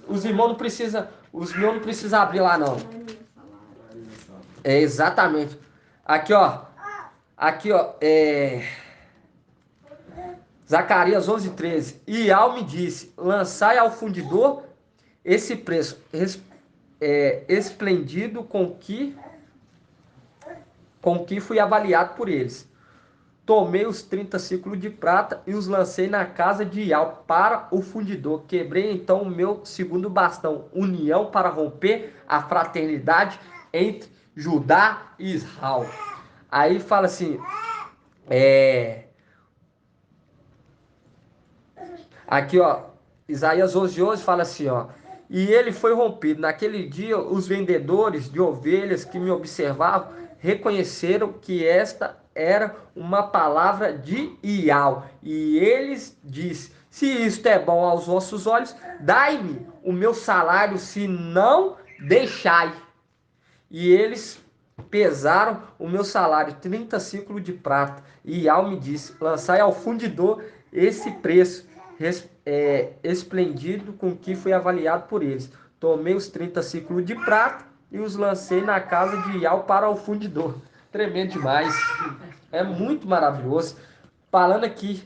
Os irmãos não precisam. Os meus não precisam abrir lá, não. É exatamente. Aqui, ó. Aqui, ó. Zacarias 11:13. Ial me disse: lançai ao fundidor esse preço esplêndido com que fui avaliado por eles. Tomei os 30 ciclos de prata e os lancei na casa de Ial para o fundidor. Quebrei então o meu segundo bastão, união para romper a fraternidade entre Judá e Israel. Aí fala assim, aqui ó, Isaías 11:11 fala assim, ó. E ele foi rompido. Naquele dia, os vendedores de ovelhas que me observavam reconheceram que esta era uma palavra de Ial. E eles disseram: se isto é bom aos vossos olhos, dai-me o meu salário, se não, deixai. E eles pesaram o meu salário, 30 ciclos de prata. E Ial me disse: lançai ao fundidor esse preço esplêndido com que fui avaliado por eles. Tomei os 30 ciclos de prata e os lancei na casa de Ial para o fundidor. Tremendo demais. É muito maravilhoso. Falando aqui,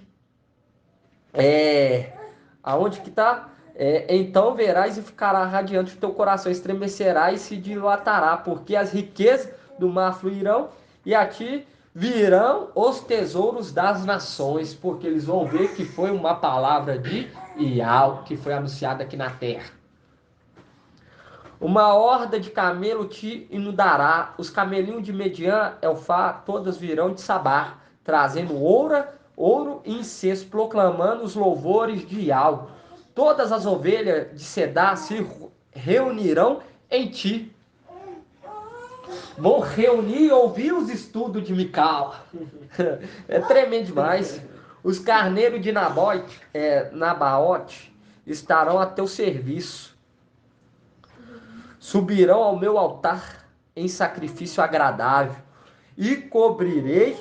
aonde que tá? Então verás e ficará radiante o teu coração, estremecerá e se dilatará, porque as riquezas do mar fluirão e a ti virão os tesouros das nações, porque eles vão ver que foi uma palavra de Ial que foi anunciada aqui na terra. Uma horda de camelo te inundará, os camelinhos de Median, Elfá, todas virão de Sabá, trazendo ouro ouro e incenso, proclamando os louvores de Iau. Todas as ovelhas de Cedar se reunirão em ti. Vão reunir e ouvir os estudos de Mical. É tremendo demais. Os carneiros de Nabaote estarão a teu serviço. Subirão ao meu altar em sacrifício agradável, e cobrirei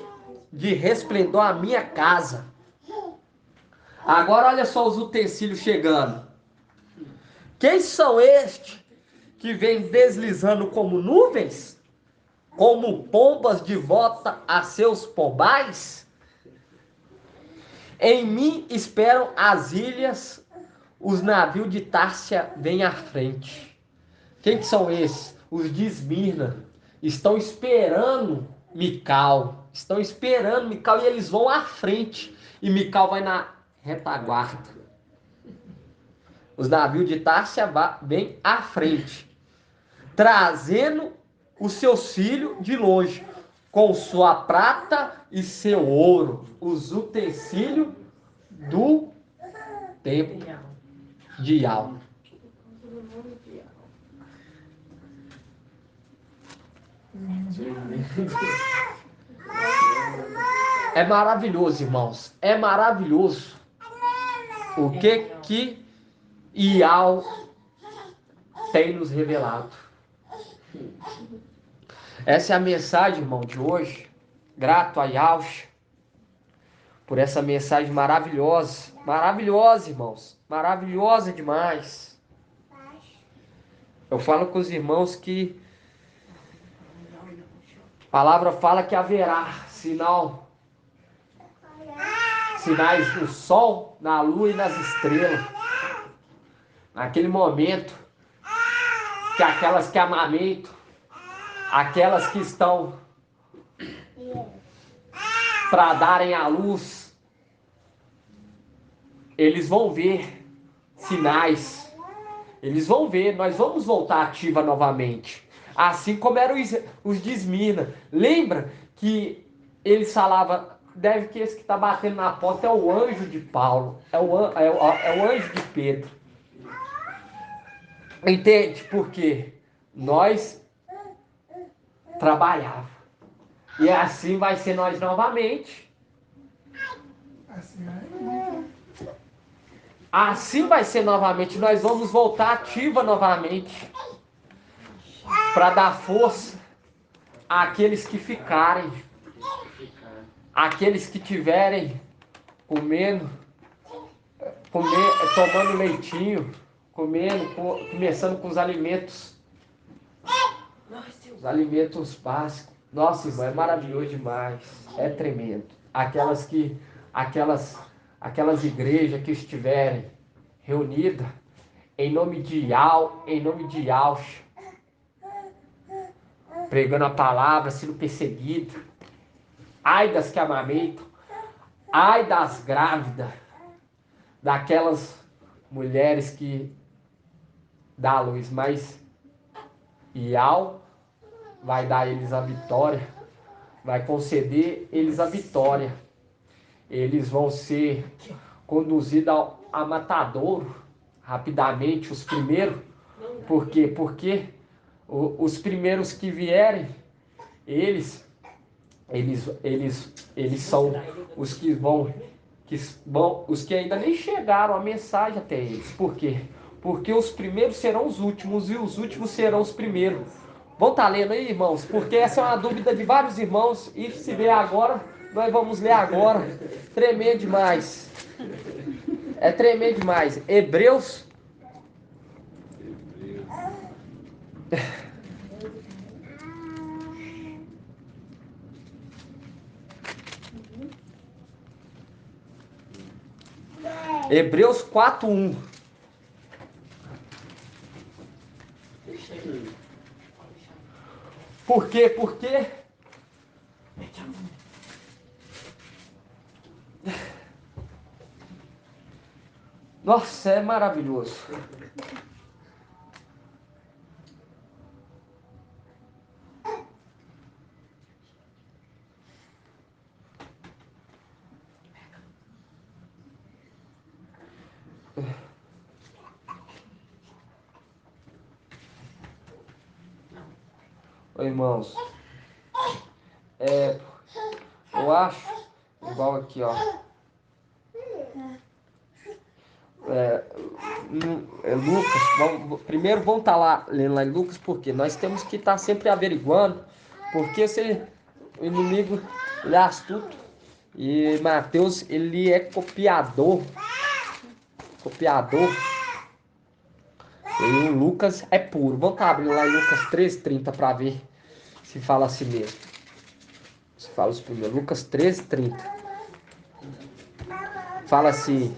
de resplendor a minha casa. Agora olha só os utensílios chegando. Quem são estes que vêm deslizando como nuvens? Como pombas de volta a seus pombais? Em mim esperam as ilhas, os navios de Társia vêm à frente. Quem que são esses? Os de Esmirna. Estão esperando Mical. Estão esperando Mical e eles vão à frente. E Mical vai na retaguarda. Os navios de Társia vêm à frente, trazendo os seus filhos de longe, com sua prata e seu ouro, os utensílios do templo de Iau. É maravilhoso, irmãos. É maravilhoso o que Iau tem nos revelado. Essa é a mensagem, irmão, de hoje. Grato a Yahshua por essa mensagem maravilhosa. Maravilhosa, irmãos. Maravilhosa demais. Eu falo com os irmãos que a palavra fala que haverá sinais no sol, na lua e nas estrelas. Naquele momento que aquelas que amamentam, aquelas que estão para darem à luz, eles vão ver sinais. Eles vão ver, nós vamos voltar ativa novamente. Assim como eram os de Esmirna. Lembra que eles falavam, deve que esse que está batendo na porta é o anjo de Paulo, é o anjo de Pedro. Entende? Porque nós trabalhávamos. E assim vai ser nós novamente. Assim vai ser novamente. Nós vamos voltar ativa novamente. Para dar força àqueles que ficarem. Aqueles que tiverem tomando leitinho, começando com os alimentos. Os alimentos básicos. Nossa, irmão, é maravilhoso demais. É tremendo. Aquelas igrejas que estiverem reunidas em nome de Yahshua, pregando a palavra, sendo perseguida. Ai das que amamentam, ai das grávidas, daquelas mulheres que dão à luz, mas Yahweh vai dar a eles a vitória, vai conceder eles a vitória. Eles vão ser conduzidos a matadouro rapidamente, os primeiros. Por quê? Porque os primeiros que vierem, eles são os os que ainda nem chegaram a mensagem até eles. Por quê? Porque os primeiros serão os últimos e os últimos serão os primeiros. Vão estar lendo aí, irmãos? Porque essa é uma dúvida de vários irmãos. E se ler agora, nós vamos ler agora. Tremendo demais. É tremendo demais. Hebreus. Hebreus 4:1. Por quê? Porque nossa, é maravilhoso. irmãos, eu acho, igual aqui, ó. Lucas, primeiro vamos estar lá lendo lá em Lucas, porque nós temos que estar sempre averiguando, porque o inimigo ele é astuto e Mateus ele é copiador, e o Lucas é puro. Vamos estar abrindo lá em Lucas 13:30 para ver se fala assim mesmo. Se fala isso primeiro, Lucas 13:30 fala assim: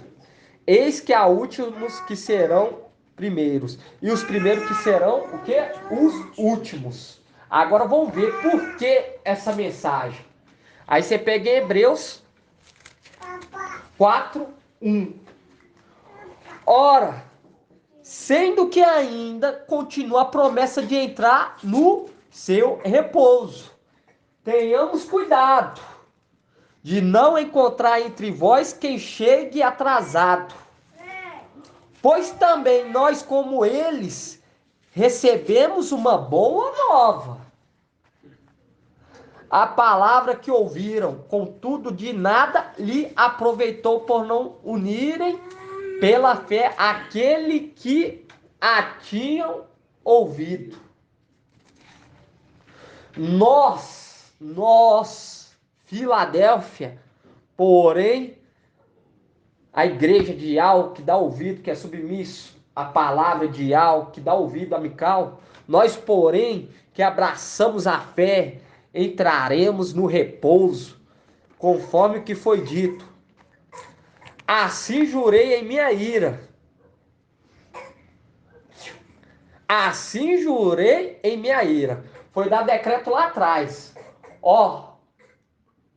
eis que há últimos que serão primeiros, e os primeiros que serão o quê? Os últimos. Agora vamos ver por que essa mensagem. Aí você pega em Hebreus 4:1. Ora, sendo que ainda continua a promessa de entrar no seu repouso, tenhamos cuidado de não encontrar entre vós quem chegue atrasado. Pois também nós, como eles, recebemos uma boa nova. A palavra que ouviram, contudo, de nada lhe aproveitou por não unirem pela fé aquele que a tinham ouvido. Nós, Filadélfia, porém, a igreja de Ial, que dá ouvido, que é submisso à palavra de Ial, que dá ouvido a Mical, nós, porém, que abraçamos a fé, entraremos no repouso, conforme o que foi dito. Assim jurei em minha ira. Assim jurei em minha ira. Foi dar decreto lá atrás. Ó,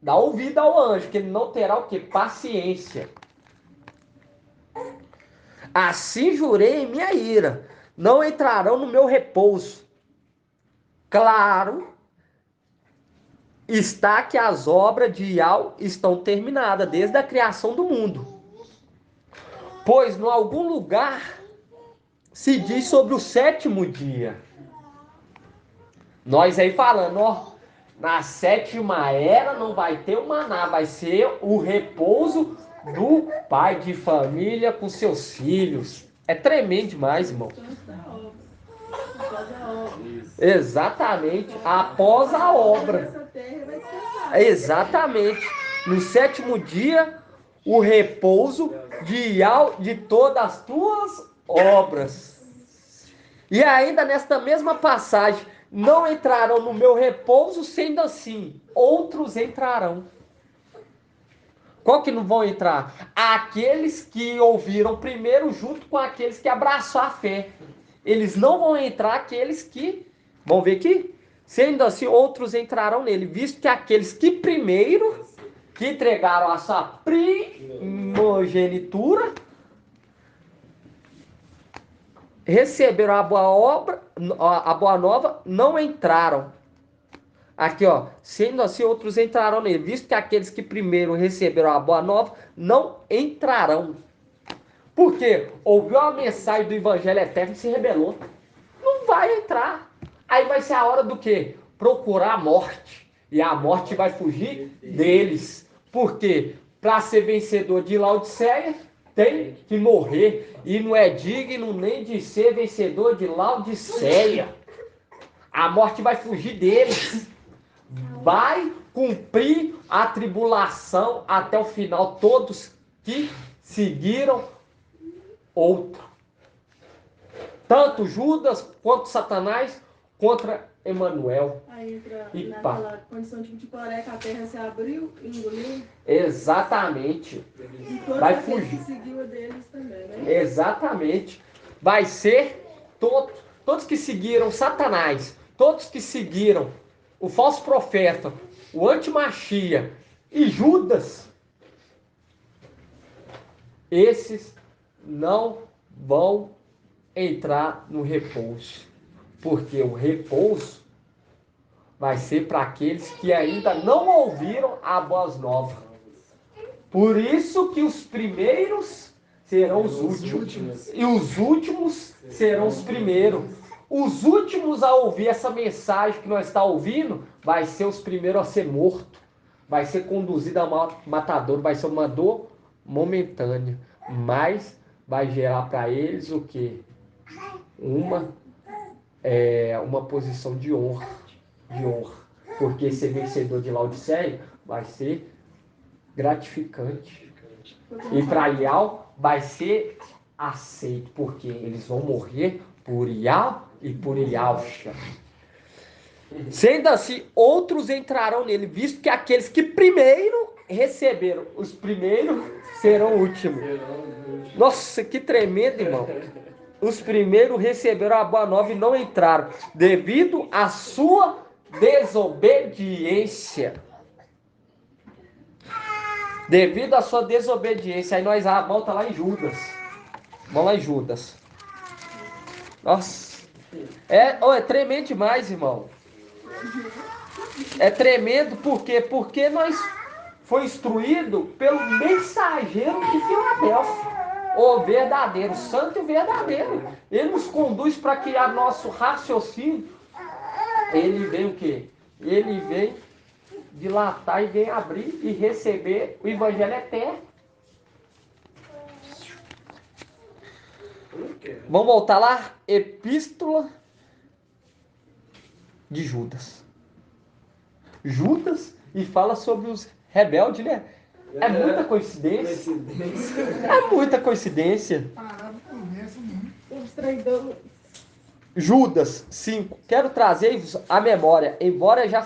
dá ouvido ao anjo, que ele não terá o quê? Paciência. Assim jurei em minha ira, não entrarão no meu repouso. Claro está que as obras de Ial estão terminadas desde a criação do mundo. Pois em algum lugar se diz sobre o sétimo dia. Nós aí falando, ó, na sétima era não vai ter o maná, vai ser o repouso do pai de família com seus filhos. É tremendo demais, irmão. Exatamente, após a obra. Exatamente. No sétimo dia, o repouso de todas as tuas obras. E ainda nesta mesma passagem, não entrarão no meu repouso, sendo assim, outros entrarão. Qual que não vão entrar? Aqueles que ouviram primeiro, junto com aqueles que abraçaram a fé. Eles não vão entrar, aqueles que... Vamos ver aqui? Sendo assim, outros entrarão nele, visto que aqueles que primeiro, que entregaram a sua primogenitura, receberam a boa obra, a boa nova, não entraram. Aqui, ó, sendo assim, outros entrarão nele, visto que aqueles que primeiro receberam a boa nova não entrarão. Por quê? Ouviu a mensagem do evangelho eterno e se rebelou. Não vai entrar. Aí vai ser a hora do quê? Procurar a morte. E a morte vai fugir deles. Por quê? Para ser vencedor de Laodiceia, tem que morrer. E não é digno nem de ser vencedor de Laodiceia. A morte vai fugir deles. Vai cumprir a tribulação até o final. Todos que seguiram outro. Tanto Judas quanto Satanás contra Emanuel. Aí entra E naquela condição tipo de poré que a terra se abriu e engoliu. Exatamente. E todos Vai aqueles fugir. que seguiu deles também, né? Exatamente. Vai ser todos que seguiram Satanás, todos que seguiram o falso profeta, o antimachia e Judas, esses não vão entrar no repouso. Porque o repouso vai ser para aqueles que ainda não ouviram a boas novas. Por isso que os primeiros serão os últimos. E os últimos serão os primeiros. os últimos a ouvir essa mensagem que nós está ouvindo, vai ser os primeiros a ser morto, vai ser conduzido a matador, vai ser uma dor momentânea, mas vai gerar para eles o quê? Uma posição de honra, porque ser vencedor de Laodiceia vai ser gratificante. E para Ial vai ser aceito, porque eles vão morrer por Ial e por Ialcha. Sendo assim, outros entrarão nele, visto que aqueles que primeiro receberam, os primeiros serão últimos. Nossa, que tremendo, irmão. Os primeiros receberam a boa nova e não entraram, devido à sua desobediência. Devido à sua desobediência. Aí nós volta lá em Judas. Vamos lá em Judas. Nossa. É tremendo demais, irmão. É tremendo por quê? Porque nós foi instruído pelo mensageiro de Filadélfia. O verdadeiro, o santo e o verdadeiro. Ele nos conduz para criar nosso raciocínio. Ele vem o quê? Ele vem dilatar e vem abrir e receber o evangelho eterno. Vamos voltar lá? Epístola de Judas. Judas e fala sobre os rebeldes, né? É muita coincidência. É muita coincidência. Judas 5. Quero trazer-vos à memória, embora já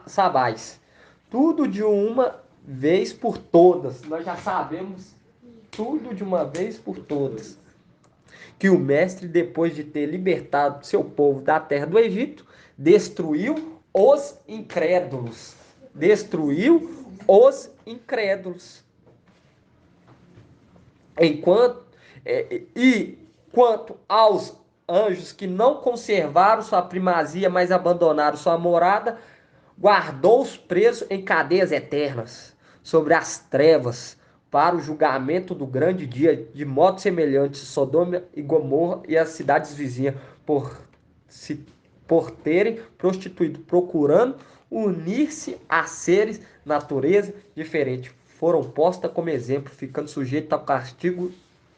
sabais, tudo de uma vez por todas. Nós já sabemos tudo de uma vez por todas. Que o mestre, depois de ter libertado seu povo da terra do Egito, destruiu os incrédulos. Destruiu os incrédulos. Quanto aos anjos que não conservaram sua primazia, mas abandonaram sua morada, guardou-os presos em cadeias eternas, sobre as trevas, para o julgamento do grande dia, de modo semelhante Sodoma e Gomorra e as cidades vizinhas, por terem prostituído, procurando unir-se a seres natureza diferente, foram postas como exemplo, ficando sujeitos ao castigo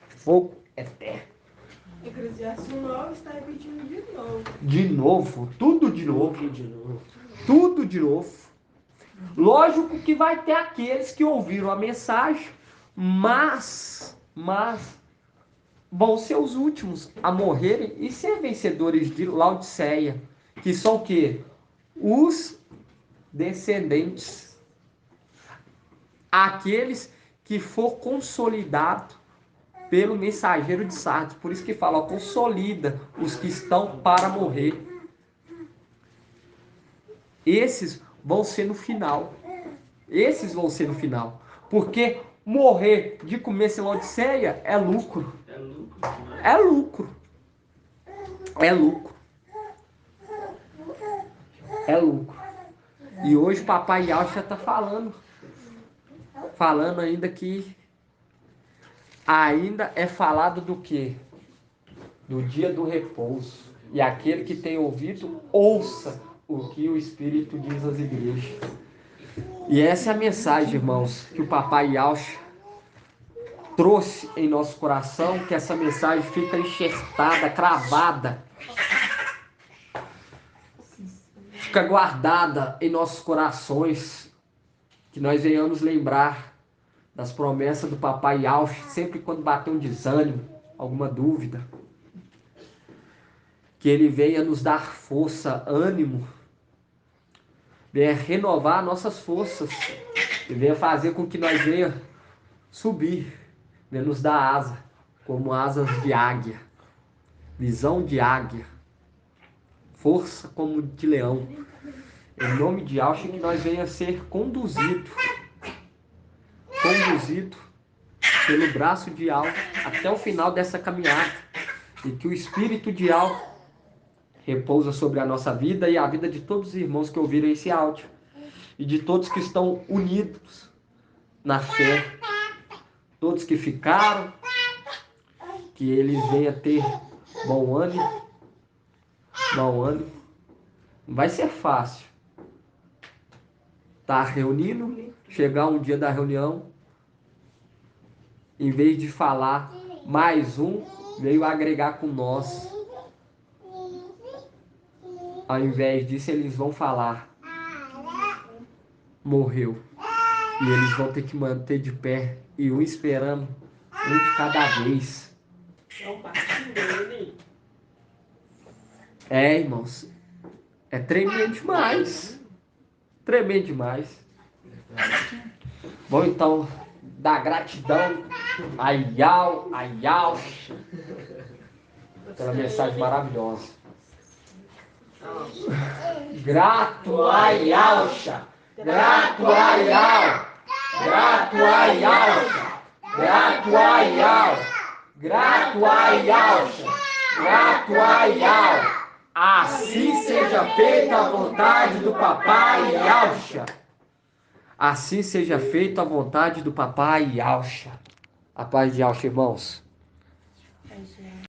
de fogo eterno. Eclesiastes 9 está repetindo de novo. De novo, tudo de novo. Tudo de novo. Lógico que vai ter aqueles que ouviram a mensagem, mas vão ser os últimos a morrerem e ser vencedores de Laodiceia, que são o quê? Os descendentes. Aqueles que for consolidado pelo mensageiro de Sardes. Por isso que fala, consolida os que estão para morrer. Esses vão ser no final. Esses vão ser no final. Porque morrer de comer sem Laodiceia é lucro. É lucro. É lucro. É lucro. E hoje o papai Yalcha está falando ainda que ainda é falado do quê? Do dia do repouso. E aquele que tem ouvido, ouça o que o Espírito diz às igrejas. E essa é a mensagem, irmãos, que o papai Yalcha trouxe em nosso coração, que essa mensagem fica enxertada, cravada, fica guardada em nossos corações, que nós venhamos lembrar das promessas do papai Yalcha, sempre quando bater um desânimo, alguma dúvida, que ele venha nos dar força, ânimo, venha renovar nossas forças, e venha fazer com que nós venha subir, venha nos dar asa, como asas de águia, visão de águia, força como de leão. Em nome de Yalcha, que nós venha ser conduzido pelo braço de Yalcha até o final dessa caminhada, e que o Espírito de Yalcha repousa sobre a nossa vida e a vida de todos os irmãos que ouviram esse áudio, e de todos que estão unidos na fé, todos que ficaram, que eles venham ter bom ânimo mau ânimo. Não vai ser fácil. Tá reunindo, chegar um dia da reunião, em vez de falar, mais um veio agregar com nós. Ao invés disso, eles vão falar, morreu. E eles vão ter que manter de pé, e um esperando, um de cada vez. É um passinho dele. É, irmãos, é tremendo demais. Tremendo demais. Bom, então, da gratidão a Iau, pela mensagem maravilhosa. Grato a Yalcha, grato a Iau, grato a Yalcha, grato a Iau, grato a Yalcha, grato a Iau. Assim seja feita a vontade do papai Yalcha. Assim seja feita a vontade do papai Yalcha. A paz de Yalcha, irmãos. Paz de Yalcha.